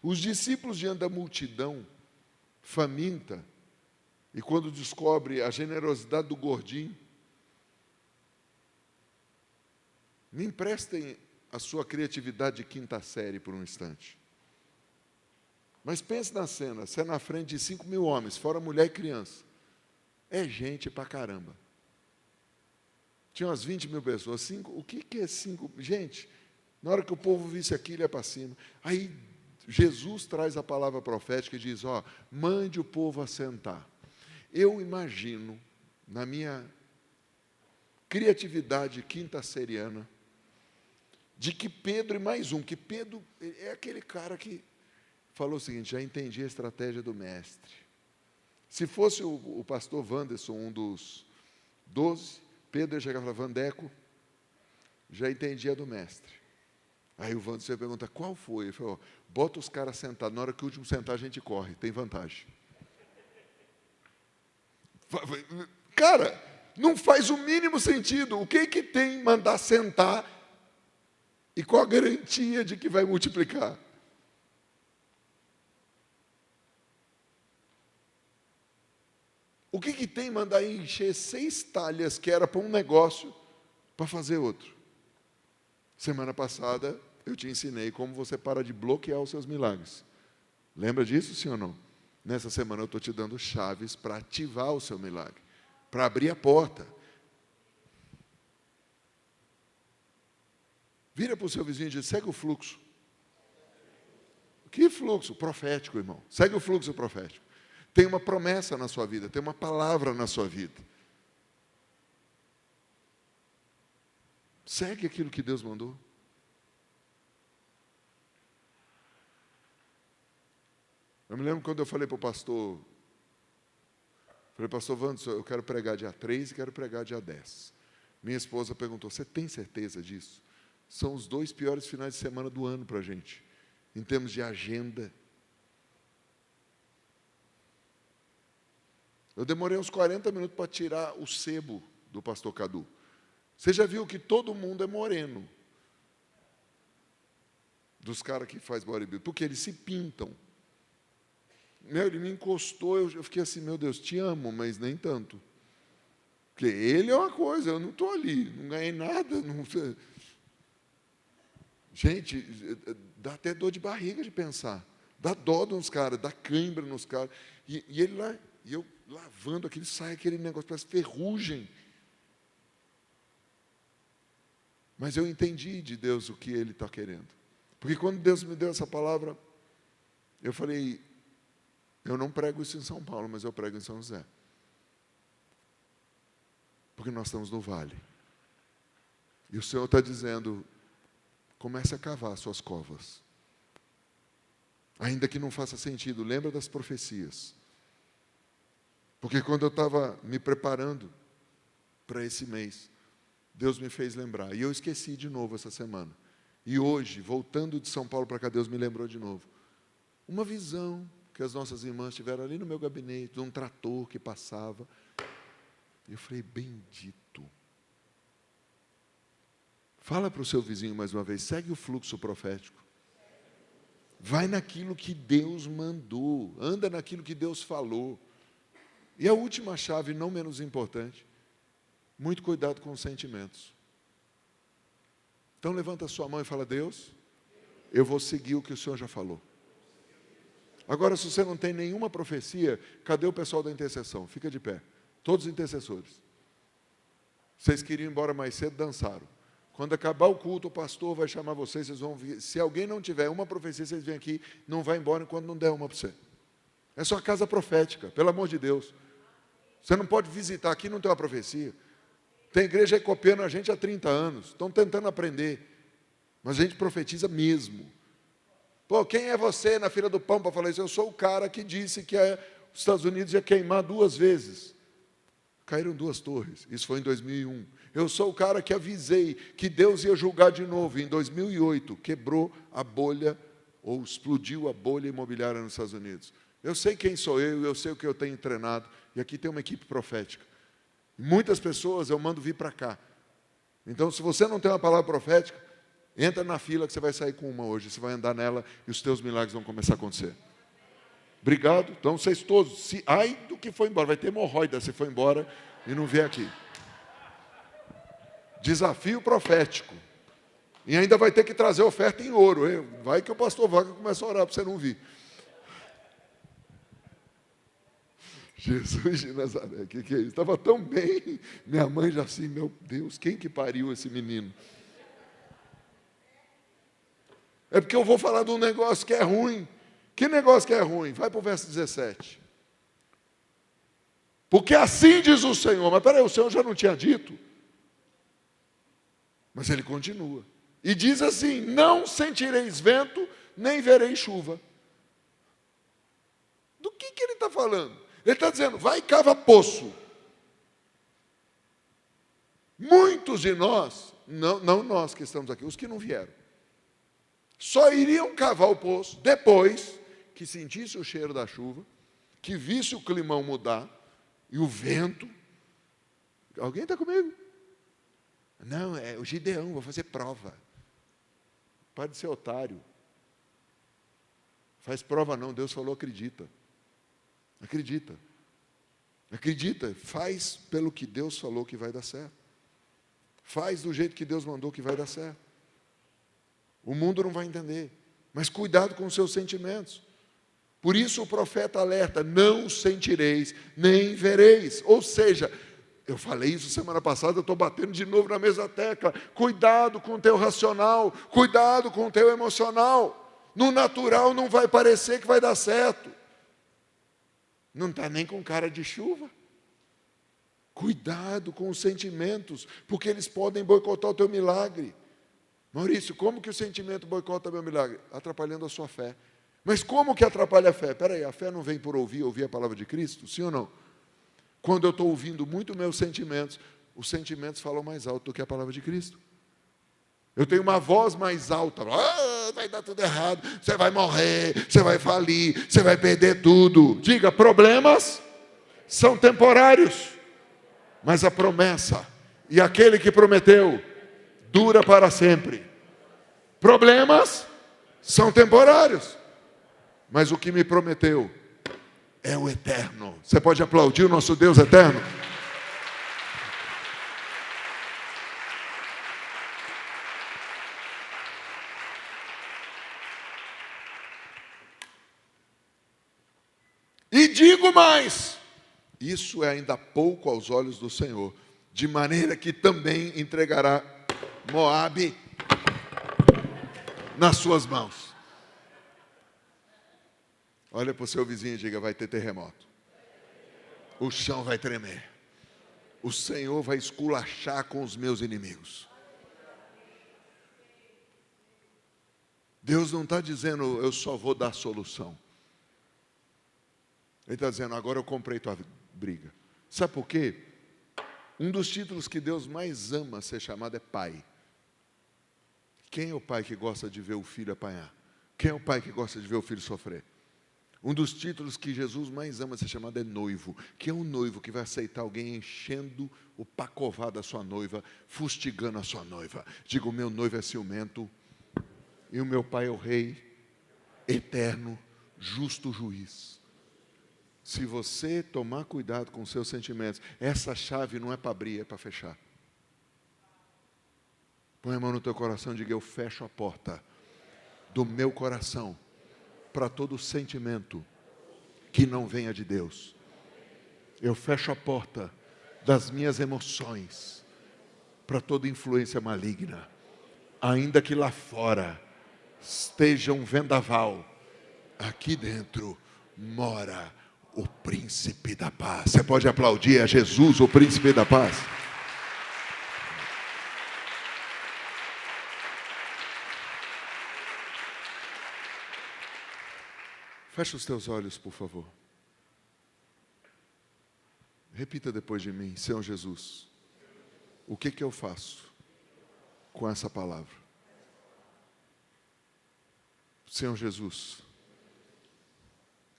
[SPEAKER 1] Os discípulos diante da multidão faminta, e quando descobre a generosidade do gordinho, me emprestem a sua criatividade de quinta série por um instante. Mas pense na cena, você é na frente de 5.000 homens, fora mulher e criança. É gente pra caramba. Tinha umas 20.000 pessoas. O que é 5? Gente, na hora que o povo visse aquilo, ia para cima. Aí Jesus traz a palavra profética e diz, mande o povo assentar. Eu imagino, na minha criatividade quinta-seriana, de que Pedro e mais um, que Pedro é aquele cara que falou o seguinte, já entendi a estratégia do mestre. Se fosse o pastor Wanderson, um dos 12, Pedro ia chegar e falar, Vandeco, já entendi a do mestre. Aí o Wanderson pergunta, qual foi? Ele falou, bota os caras sentados, na hora que o último sentar a gente corre, tem vantagem. Cara, não faz o mínimo sentido. O que tem mandar sentar e qual a garantia de que vai multiplicar? O que tem mandar encher 6 talhas que era para um negócio para fazer outro? Semana passada eu te ensinei como você para de bloquear os seus milagres. Lembra disso, sim ou não? Nessa semana eu estou te dando chaves para ativar o seu milagre, para abrir a porta. Vira para o seu vizinho e diz, segue o fluxo. Que fluxo? Profético, irmão. Segue o fluxo profético. Tem uma promessa na sua vida, tem uma palavra na sua vida. Segue aquilo que Deus mandou. Eu me lembro quando eu falei para o pastor, pastor Wanderson, eu quero pregar dia 3 e quero pregar dia 10. Minha esposa perguntou, você tem certeza disso? São os 2 piores finais de semana do ano para a gente, em termos de agenda. Eu demorei uns 40 minutos para tirar o sebo do pastor Cadu. Você já viu que todo mundo é moreno, dos caras que faz bodybuilding, porque eles se pintam. Ele me encostou, eu fiquei assim, meu Deus, te amo, mas nem tanto. Porque ele é uma coisa, eu não estou ali, não ganhei nada. Não... Gente, dá até dor de barriga de pensar. Dá dó nos caras, dá cãibra nos caras. E ele lá, e eu lavando aquilo, sai aquele negócio, parece ferrugem. Mas eu entendi de Deus o que Ele está querendo. Porque quando Deus me deu essa palavra, eu falei, eu não prego isso em São Paulo, mas eu prego em São José. Porque nós estamos no vale. E o Senhor está dizendo, comece a cavar suas covas. Ainda que não faça sentido, lembra das profecias. Porque quando eu estava me preparando para esse mês, Deus me fez lembrar. E eu esqueci de novo essa semana. E hoje, voltando de São Paulo para cá, Deus me lembrou de novo. Uma visão que as nossas irmãs tiveram ali no meu gabinete, de um trator que passava. E eu falei, bendito. Fala para o seu vizinho mais uma vez, segue o fluxo profético. Vai naquilo que Deus mandou, anda naquilo que Deus falou. E a última chave, não menos importante, muito cuidado com os sentimentos. Então levanta a sua mão e fala, Deus, eu vou seguir o que o Senhor já falou. Agora, se você não tem nenhuma profecia, cadê o pessoal da intercessão? Fica de pé, todos os intercessores. Vocês queriam ir embora mais cedo, dançaram. Quando acabar o culto, o pastor vai chamar vocês, vocês vão vir. Se alguém não tiver uma profecia, vocês vêm aqui, não vai embora enquanto não der uma para você. É só casa profética, pelo amor de Deus. Você não pode visitar aqui e não ter uma profecia. Tem igreja aí copiando a gente há 30 anos, estão tentando aprender, mas a gente profetiza mesmo. Pô, quem é você na fila do pão para falar isso? Eu sou o cara que disse que os Estados Unidos ia queimar 2 vezes. Caíram 2 torres, isso foi em 2001. Eu sou o cara que avisei que Deus ia julgar de novo. Em 2008, quebrou a bolha, ou explodiu a bolha imobiliária nos Estados Unidos. Eu sei quem sou eu sei o que eu tenho treinado, e aqui tem uma equipe profética. Muitas pessoas eu mando vir para cá. Então, se você não tem uma palavra profética, entra na fila que você vai sair com uma hoje, você vai andar nela e os teus milagres vão começar a acontecer. Obrigado. Então, vocês todos, ai do que foi embora, vai ter hemorroida se for embora e não vier aqui. Desafio profético. E ainda vai ter que trazer oferta em ouro. Vai que o pastor Vaga começa a orar para você não vir. Jesus de Nazaré, o que é isso? Estava tão bem. Minha mãe já assim, meu Deus, quem que pariu esse menino? É porque eu vou falar de um negócio que é ruim. Que negócio que é ruim? Vai para o verso 17. Porque assim diz o Senhor. Mas peraí, o Senhor já não tinha dito? Mas ele continua. E diz assim, não sentireis vento, nem vereis chuva. Do que ele está falando? Ele está dizendo, vai e cava poço. Muitos de nós, não nós que estamos aqui, os que não vieram, só iriam cavar o poço depois que sentisse o cheiro da chuva, que visse o climão mudar, e o vento. Alguém está comigo? Não, é o Gideão, vou fazer prova. Para de ser otário. Faz prova não, Deus falou, acredita. Acredita. Acredita, faz pelo que Deus falou que vai dar certo. Faz do jeito que Deus mandou que vai dar certo. O mundo não vai entender. Mas cuidado com os seus sentimentos. Por isso o profeta alerta, não sentireis, nem vereis. Ou seja, eu falei isso semana passada, eu estou batendo de novo na mesma tecla. Cuidado com o teu racional, cuidado com o teu emocional. No natural não vai parecer que vai dar certo. Não está nem com cara de chuva. Cuidado com os sentimentos, porque eles podem boicotar o teu milagre. Maurício, como que o sentimento boicota o meu milagre? Atrapalhando a sua fé. Mas como que atrapalha a fé? Espera aí, a fé não vem por ouvir a palavra de Cristo? Sim ou não? Quando eu estou ouvindo muito meus sentimentos, os sentimentos falam mais alto do que a palavra de Cristo. Eu tenho uma voz mais alta. Vai dar tudo errado, você vai morrer, você vai falir, você vai perder tudo. Diga, problemas são temporários, mas a promessa e aquele que prometeu dura para sempre. Problemas são temporários, mas o que me prometeu é o eterno. Você pode aplaudir o nosso Deus eterno? E digo mais, isso é ainda pouco aos olhos do Senhor, de maneira que também entregará Moabe nas suas mãos. Olha para o seu vizinho e diga, vai ter terremoto. O chão vai tremer. O Senhor vai esculachar com os meus inimigos. Deus não está dizendo, eu só vou dar solução. Ele está dizendo, agora eu comprei tua briga. Sabe por quê? Um dos títulos que Deus mais ama ser chamado é pai. Quem é o pai que gosta de ver o filho apanhar? Quem é o pai que gosta de ver o filho sofrer? Um dos títulos que Jesus mais ama ser chamado é noivo. Que é um noivo que vai aceitar alguém enchendo o pacová da sua noiva, fustigando a sua noiva. Diga, o meu noivo é ciumento e o meu pai é o rei, eterno, justo juiz. Se você tomar cuidado com os seus sentimentos, essa chave não é para abrir, é para fechar. Põe a mão no teu coração e diga, eu fecho a porta do meu coração para todo sentimento que não venha de Deus. Eu fecho a porta das minhas emoções para toda influência maligna. Ainda que lá fora esteja um vendaval, aqui dentro mora o príncipe da paz. Você pode aplaudir a Jesus, o príncipe da paz? Fecha os teus olhos, por favor. Repita depois de mim, Senhor Jesus, o que eu faço com essa palavra? Senhor Jesus,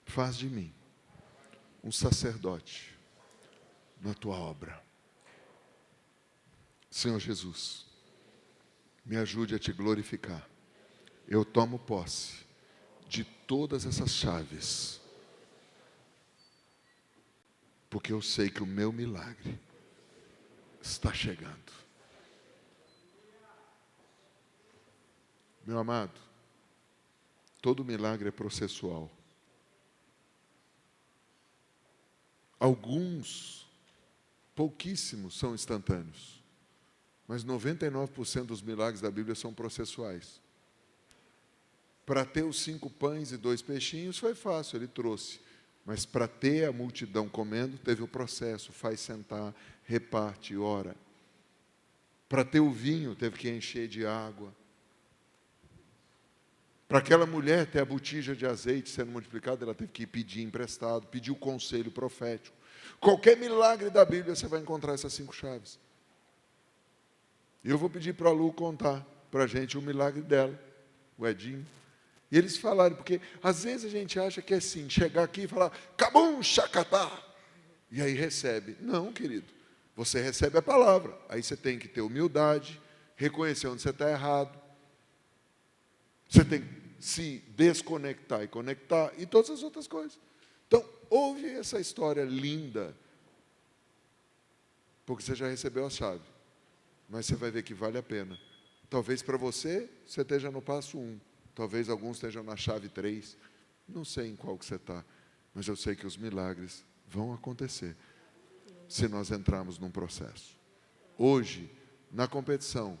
[SPEAKER 1] faz de mim um sacerdote na tua obra. Senhor Jesus, me ajude a te glorificar. Eu tomo posse de todas essas chaves, porque eu sei que o meu milagre está chegando. Meu amado, todo milagre é processual. Alguns, pouquíssimos, são instantâneos, mas 99% dos milagres da Bíblia são processuais. Para ter os 5 pães e 2 peixinhos foi fácil, ele trouxe. Mas para ter a multidão comendo, teve o processo, faz sentar, reparte, ora. Para ter o vinho, teve que encher de água. Para aquela mulher ter a botija de azeite sendo multiplicada, ela teve que pedir emprestado, pedir o conselho profético. Qualquer milagre da Bíblia, você vai encontrar essas 5 chaves. E eu vou pedir para a Lu contar para a gente o milagre dela, o Edinho. E eles falaram, porque às vezes a gente acha que é assim, chegar aqui e falar, cabum, chacatá, e aí recebe. Não, querido, você recebe a palavra, aí você tem que ter humildade, reconhecer onde você está errado, você tem que se desconectar e conectar, e todas as outras coisas. Então, ouve essa história linda, porque você já recebeu a chave, mas você vai ver que vale a pena. Talvez para você esteja no passo 1, talvez alguns estejam na chave 3, não sei em qual que você está, mas eu sei que os milagres vão acontecer, se nós entrarmos num processo. Hoje, na competição,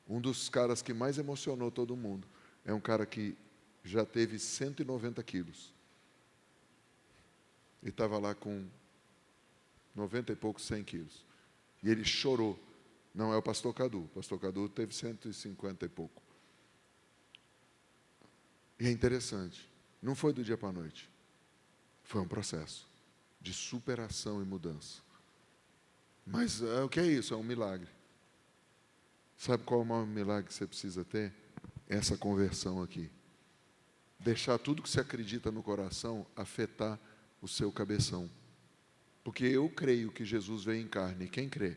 [SPEAKER 1] um dos caras que mais emocionou todo mundo, é um cara que já teve 190 quilos, e estava lá com 90 e poucos, 100 quilos, e ele chorou. Não é o pastor Cadu teve 150 e pouco. E é interessante, não foi do dia para a noite, foi um processo de superação e mudança. Mas o que é isso? É um milagre. Sabe qual é o maior milagre que você precisa ter? Essa conversão aqui. Deixar tudo que você acredita no coração afetar o seu cabeção. Porque eu creio que Jesus veio em carne, quem crê?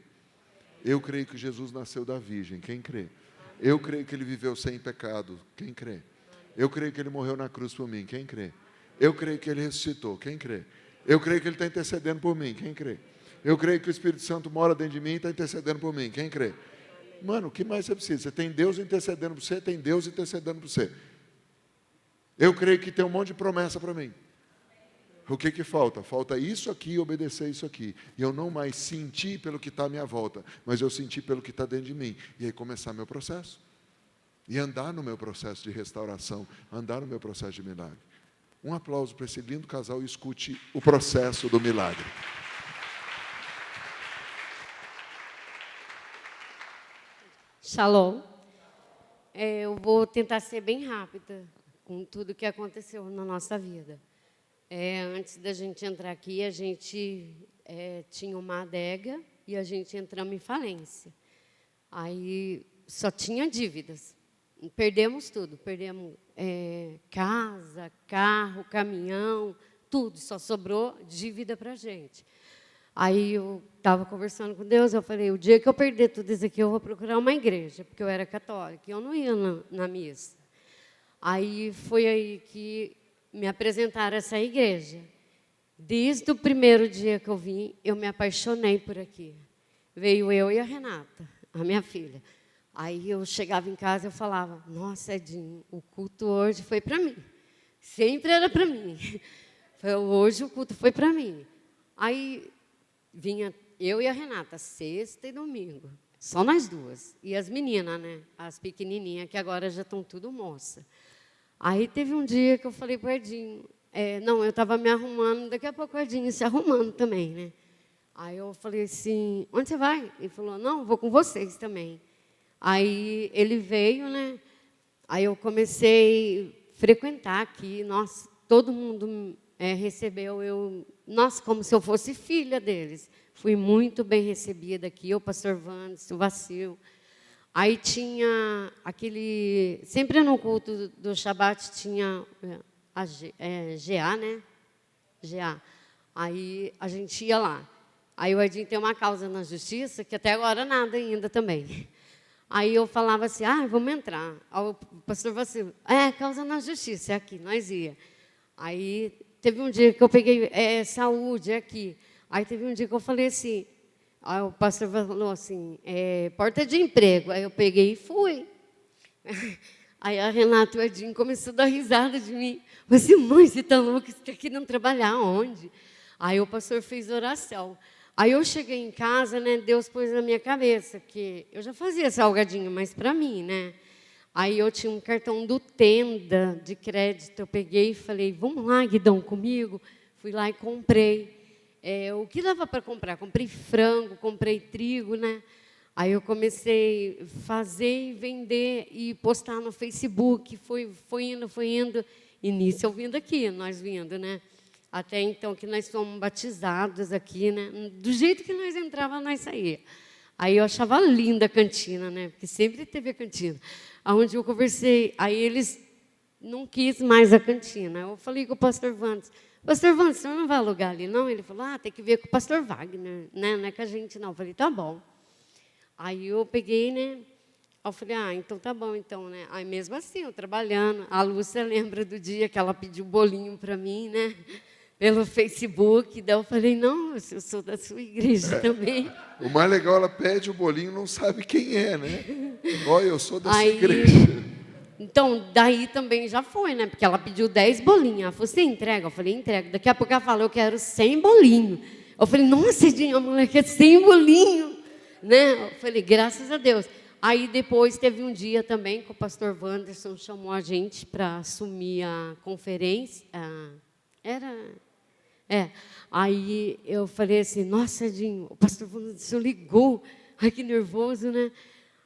[SPEAKER 1] Eu creio que Jesus nasceu da virgem, quem crê? Eu creio que ele viveu sem pecado, quem crê? Eu creio que ele morreu na cruz por mim, quem crê? Eu creio que ele ressuscitou, quem crê? Eu creio que ele está intercedendo por mim, quem crê? Eu creio que o Espírito Santo mora dentro de mim e está intercedendo por mim, quem crê? Mano, o que mais você precisa? Você tem Deus intercedendo por você, tem Deus intercedendo por você. Eu creio que tem um monte de promessa para mim. O que falta? Falta isso aqui e obedecer isso aqui. E eu não mais sentir pelo que está à minha volta, mas eu sentir pelo que está dentro de mim. E aí começar meu processo. E andar no meu processo de restauração, andar no meu processo de milagre. Um aplauso para esse lindo casal e escute o processo do milagre.
[SPEAKER 2] Shalom. Eu vou tentar ser bem rápida com tudo que aconteceu na nossa vida. Antes da gente entrar aqui, a gente tinha uma adega e a gente entramos em falência. Aí só tinha dívidas. Perdemos tudo, perdemos casa, carro, caminhão, tudo, só sobrou dívida para a gente. Aí eu estava conversando com Deus, eu falei, o dia que eu perder tudo isso aqui, eu vou procurar uma igreja, porque eu era católica, e eu não ia na missa. Aí foi aí que me apresentaram essa igreja. Desde o primeiro dia que eu vim, eu me apaixonei por aqui. Veio eu e a Renata, a minha filha. Aí eu chegava em casa e eu falava, nossa, Edinho, o culto hoje foi para mim. Sempre era para mim. Hoje o culto foi para mim. Aí vinha eu e a Renata, sexta e domingo. Só nós duas. E as meninas, né? As pequenininhas, que agora já estão tudo moça. Aí teve um dia que eu falei para o Edinho, não, eu estava me arrumando, daqui a pouco o Edinho se arrumando também, né? Aí eu falei assim, onde você vai? Ele falou, não, vou com vocês também. Aí ele veio, né? Aí eu comecei a frequentar aqui, nossa, todo mundo recebeu eu, nossa, como se eu fosse filha deles. Fui muito bem recebida aqui, o pastor Vandes, o Vacil. Aí tinha aquele, sempre no culto do Shabat tinha a GA, né? GA. Aí a gente ia lá. Aí o Edinho tem uma causa na justiça, que até agora nada ainda também. Aí eu falava assim, vamos entrar. Aí o pastor Vacil, causa na justiça, é aqui, nós ia. Aí teve um dia que eu peguei, saúde, é aqui. Aí teve um dia que eu falei assim, aí o pastor falou assim, porta de emprego. Aí eu peguei e fui. Aí a Renata e o Edinho começou a dar risada de mim. Eu falei assim, mãe, você está louca? Você está querendo trabalhar onde? Aí o pastor fez oração. Aí eu cheguei em casa, né, Deus pôs na minha cabeça, que eu já fazia salgadinho, mas para mim, né? Aí eu tinha um cartão do Tenda de crédito, eu peguei e falei, vamos lá, Guidão, comigo? Fui lá e comprei. O que dava para comprar? Comprei frango, comprei trigo, né? Aí eu comecei a fazer e vender e postar no Facebook, foi indo. E nisso eu vindo aqui, nós vindo, né? Até então que nós fomos batizados aqui, né? Do jeito que nós entrávamos, nós saía. Aí eu achava linda a cantina, né? Porque sempre teve a cantina. Onde eu conversei, aí eles não quis mais a cantina. Eu falei com o pastor Vandes, pastor Vandes, o senhor não vai alugar ali, não? Ele falou, tem que ver com o pastor Wagner, né? Não é com a gente, não. Eu falei, tá bom. Aí eu peguei, né? Eu falei, então tá bom, então, né? Aí mesmo assim, eu trabalhando, a Lúcia lembra do dia que ela pediu bolinho para mim, né? Pelo Facebook, daí eu falei, não, eu sou da sua igreja também.
[SPEAKER 1] O mais legal, ela pede o bolinho, não sabe quem é, né? Olha, eu sou da sua igreja.
[SPEAKER 2] Então, daí também já foi, né? Porque ela pediu 10 bolinhos. Ela falou, você entrega? Eu falei, entrega. Daqui a pouco ela falou, eu quero 100 bolinhos. Eu falei, nossa, Edinho, a mulher quer 100 bolinhos. Né? Eu falei, graças a Deus. Aí depois teve um dia também que o pastor Wanderson chamou a gente para assumir a conferência. Aí eu falei assim, nossa, Edinho, o pastor Wanderson ligou. Ai, que nervoso, né?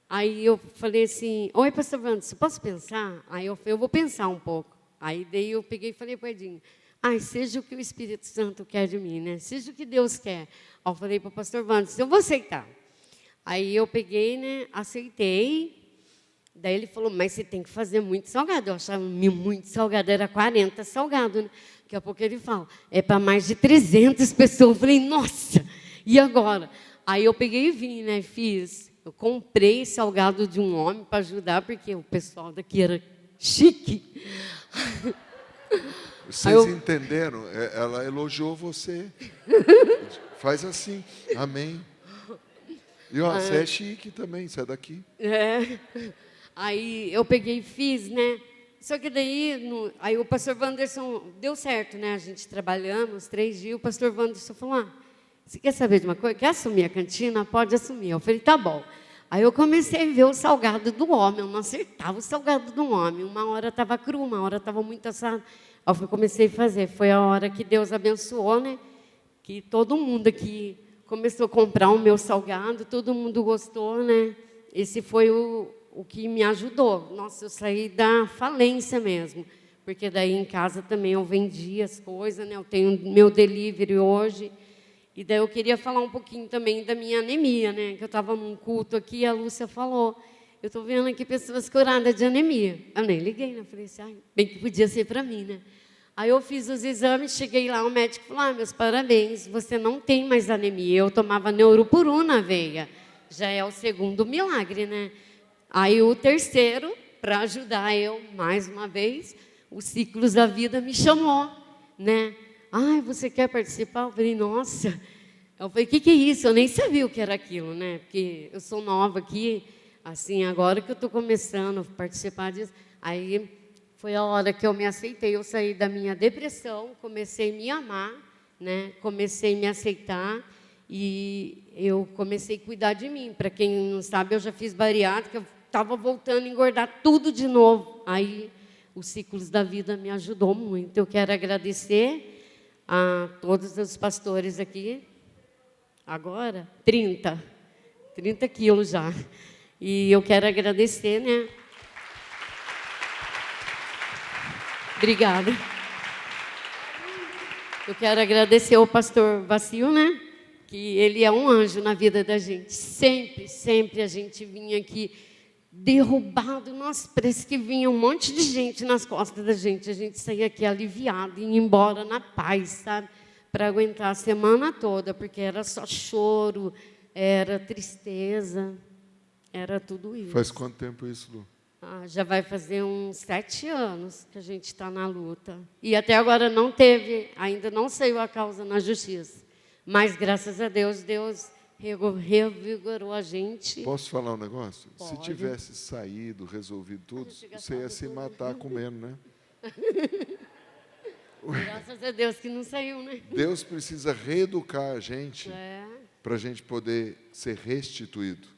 [SPEAKER 2] Aí eu falei assim, oi, pastor Wanderson, posso pensar? Aí eu vou pensar um pouco. Aí daí eu peguei e falei para o Edinho, seja o que o Espírito Santo quer de mim, né? Seja o que Deus quer. Aí eu falei para o pastor Wanderson, eu vou aceitar. Aí eu peguei, né, aceitei. Daí ele falou, mas você tem que fazer muito salgado. Eu achava muito salgado, era 40 salgado, né? Daqui a pouco ele fala, é para mais de 300 pessoas. Eu falei, nossa, e agora? Aí eu peguei e vim, né, fiz. Eu comprei salgado de um homem para ajudar, porque o pessoal daqui era chique.
[SPEAKER 1] Vocês entenderam? Ela elogiou você. Faz assim, amém. E você é chique também, você é daqui.
[SPEAKER 2] Aí eu peguei e fiz, né? Só que daí, aí o pastor Wanderson, deu certo, né? A gente trabalhamos 3 dias, o pastor Wanderson falou, você quer saber de uma coisa? Quer assumir a cantina? Pode assumir. Eu falei, tá bom. Aí eu comecei a ver o salgado do homem, eu não acertava o salgado do homem. Uma hora estava cru, uma hora estava muito assado. Aí eu comecei a fazer, foi a hora que Deus abençoou, né? Que todo mundo aqui começou a comprar o meu salgado, todo mundo gostou, né? Esse foi o que me ajudou. Nossa, eu saí da falência mesmo, porque daí em casa também eu vendia as coisas, né? Eu tenho meu delivery hoje. E daí eu queria falar um pouquinho também da minha anemia, né? Que eu estava num culto aqui e a Lúcia falou. eu estou vendo aqui pessoas curadas de anemia. Eu nem liguei, né? Eu falei assim, ai, bem que podia ser para mim, né? Aí eu fiz os exames, cheguei lá, o médico falou, meus parabéns, você não tem mais anemia. Eu tomava Neuropuru na veia. Já é o segundo milagre, né? Aí o terceiro, para ajudar eu, mais uma vez, o Ciclos da Vida me chamou, né? Ai, você quer participar? Eu falei, nossa. Eu falei, o que é isso? Eu nem sabia o que era aquilo, né? Porque eu sou nova aqui, assim, agora que eu estou começando a participar disso. Aí foi a hora que eu me aceitei, eu saí da minha depressão, comecei a me amar, né? Comecei a me aceitar e eu comecei a cuidar de mim. Para quem não sabe, eu já fiz bariátrica, eu estava voltando a engordar tudo de novo. Aí os Ciclos da Vida me ajudou muito. Eu quero agradecer a todos os pastores aqui. Agora, 30 quilos já. E eu quero agradecer, né? Obrigada. Eu quero agradecer ao pastor Vacil, né? Que ele é um anjo na vida da gente. Sempre, sempre a gente vinha aqui derrubado. Nossa, parece que vinha um monte de gente nas costas da gente. A gente saía aqui aliviado e ia embora na paz, sabe? Para aguentar a semana toda, porque era só choro, era tristeza, era tudo isso.
[SPEAKER 1] Faz quanto tempo isso, Lu?
[SPEAKER 2] Já vai fazer uns 7 anos que a gente está na luta. E até agora não teve, ainda não saiu a causa na justiça. Mas, graças a Deus, Deus revigorou a gente.
[SPEAKER 1] Posso falar um negócio?
[SPEAKER 2] Pode.
[SPEAKER 1] Se tivesse saído, resolvido tudo, você ia se matar comendo, né?
[SPEAKER 2] Graças a Deus que não saiu, né?
[SPEAKER 1] Deus precisa reeducar a gente para a gente poder ser restituído.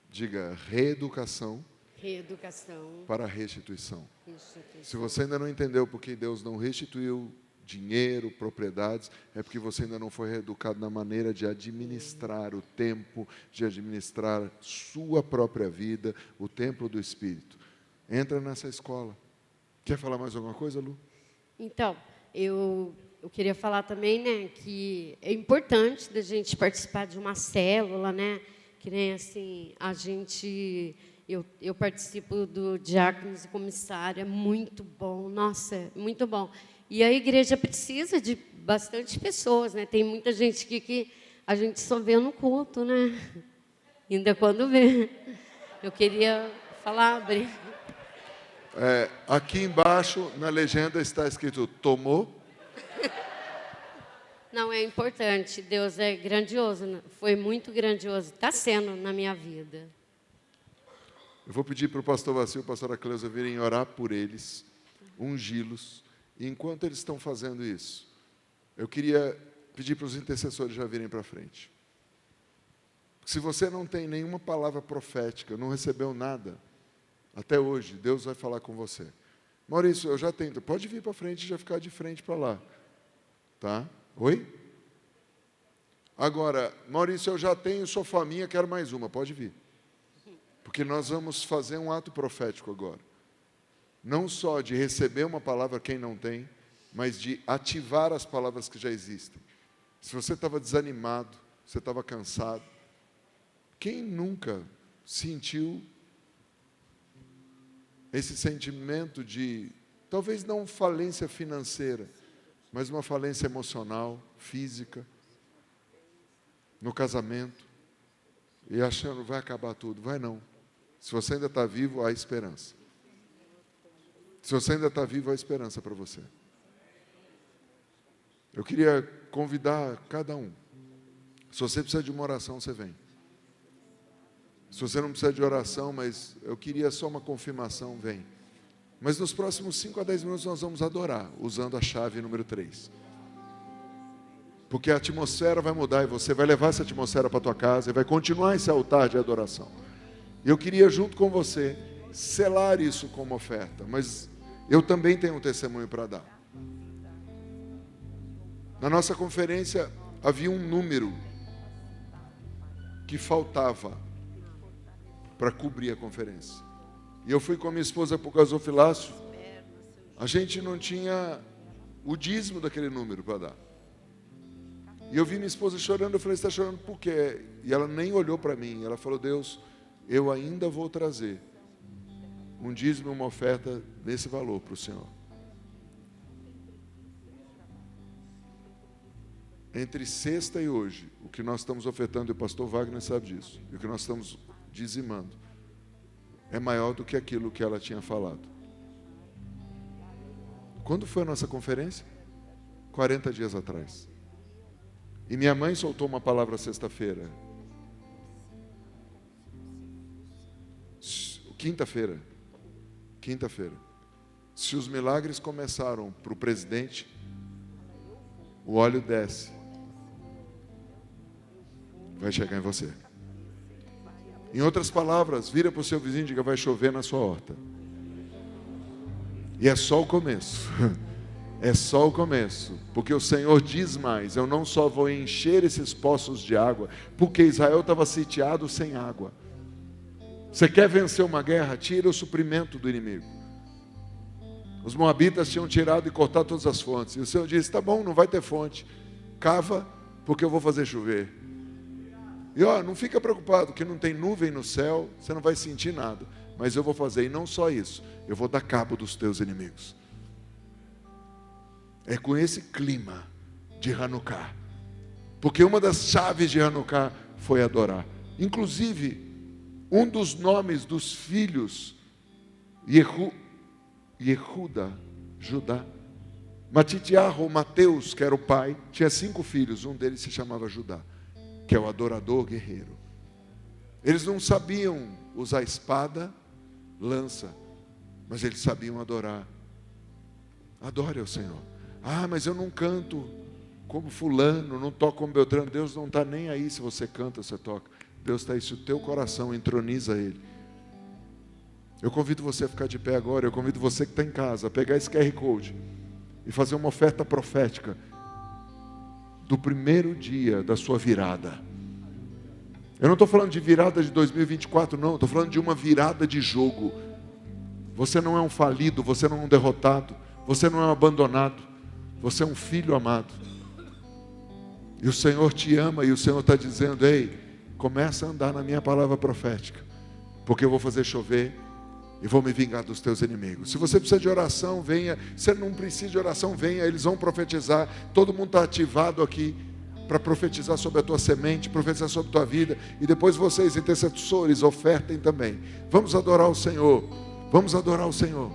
[SPEAKER 1] Diga, reeducação.
[SPEAKER 2] Reeducação.
[SPEAKER 1] Para a restituição.
[SPEAKER 2] Restituição.
[SPEAKER 1] Se você ainda não entendeu porque Deus não restituiu dinheiro, propriedades, é porque você ainda não foi reeducado na maneira de administrar o tempo, de administrar sua própria vida, o templo do Espírito. Entra nessa escola. Quer falar mais alguma coisa, Lu?
[SPEAKER 2] Então, eu queria falar também, né, que é importante da gente participar de uma célula, né, que nem assim, a gente... Eu participo do Diáconos e Comissário, é muito bom, nossa, muito bom. E a igreja precisa de bastante pessoas, né? Tem muita gente que a gente só vê no culto, né? Ainda quando vê. Eu queria falar, Bri.
[SPEAKER 1] Aqui embaixo, na legenda, está escrito, tomou?
[SPEAKER 2] Não, é importante, Deus é grandioso, né? Foi muito grandioso, está sendo na minha vida.
[SPEAKER 1] Eu vou pedir para o pastor Vacil e a pastora Cleusa virem orar por eles, ungí-los. E enquanto eles estão fazendo isso, eu queria pedir para os intercessores já virem para frente. Se você não tem nenhuma palavra profética, não recebeu nada, até hoje, Deus vai falar com você. Maurício, eu já tenho. Pode vir para frente e já ficar de frente para lá. Tá? Oi? Agora, Maurício, eu já tenho sofá minha, quero mais uma. Pode vir. Porque nós vamos fazer um ato profético agora. Não só de receber uma palavra quem não tem, mas de ativar as palavras que já existem. Se você estava desanimado, você estava cansado, quem nunca sentiu esse sentimento de, talvez não falência financeira, mas uma falência emocional, física, no casamento, e achando, vai acabar tudo? Vai não. Se você ainda está vivo, há esperança. Se você ainda está vivo, há esperança para você. Eu queria convidar cada um. Se você precisa de uma oração, você vem. Se você não precisa de oração, mas eu queria só uma confirmação, vem. Mas nos próximos 5 a 10 minutos nós vamos adorar, usando a chave número 3. Porque a atmosfera vai mudar e você vai levar essa atmosfera para a tua casa e vai continuar esse altar de adoração. E eu queria, junto com você, selar isso como oferta. Mas eu também tenho um testemunho para dar. Na nossa conferência, havia um número que faltava para cobrir a conferência. E eu fui com a minha esposa para o gasofilácio. A gente não tinha o dízimo daquele número para dar. E eu vi minha esposa chorando, eu falei, você está chorando por quê? E ela nem olhou para mim, ela falou, Deus, eu ainda vou trazer um dízimo e uma oferta desse valor para o Senhor. Entre sexta e hoje, o que nós estamos ofertando, e o pastor Wagner sabe disso, e o que nós estamos dizimando, é maior do que aquilo que ela tinha falado. Quando foi a nossa conferência? 40 dias atrás. E minha mãe soltou uma palavra sexta-feira. Quinta-feira. Se os milagres começaram para o presidente, o óleo desce. Vai chegar em você. Em outras palavras, vira para o seu vizinho e diga, vai chover na sua horta. E é só o começo. É só o começo. Porque o Senhor diz mais, eu não só vou encher esses poços de água, porque Israel estava sitiado sem água. Você quer vencer uma guerra? Tira o suprimento do inimigo. Os moabitas tinham tirado e cortado todas as fontes. E o Senhor disse, tá bom, não vai ter fonte. Cava, porque eu vou fazer chover. E não fica preocupado, que não tem nuvem no céu, você não vai sentir nada. Mas eu vou fazer, e não só isso, eu vou dar cabo dos teus inimigos. É com esse clima de Hanukkah. Porque uma das chaves de Hanukkah foi adorar. Inclusive, um dos nomes dos filhos, Yehuda, Judá. Matitiahu, Mateus, que era o pai, tinha 5 filhos, um deles se chamava Judá, que é o adorador guerreiro. Eles não sabiam usar espada, lança, mas eles sabiam adorar. Adore ao Senhor. Mas eu não canto como fulano, não toco como Beltrano. Deus não está nem aí se você canta, você toca. Deus está aí, se o teu coração entroniza Ele. Eu convido você a ficar de pé agora, eu convido você que está em casa, a pegar esse QR Code e fazer uma oferta profética do primeiro dia da sua virada. Eu não estou falando de virada de 2024, não, estou falando de uma virada de jogo. Você não é um falido, você não é um derrotado, você não é um abandonado, você é um filho amado. E o Senhor te ama e o Senhor está dizendo, ei, começa a andar na minha palavra profética, porque eu vou fazer chover e vou me vingar dos teus inimigos. Se você precisa de oração, venha. Se não precisa de oração, venha, eles vão profetizar. Todo mundo está ativado aqui para profetizar sobre a tua semente, profetizar sobre a tua vida. E depois vocês, intercessores, ofertem também. Vamos adorar o Senhor. Vamos adorar o Senhor.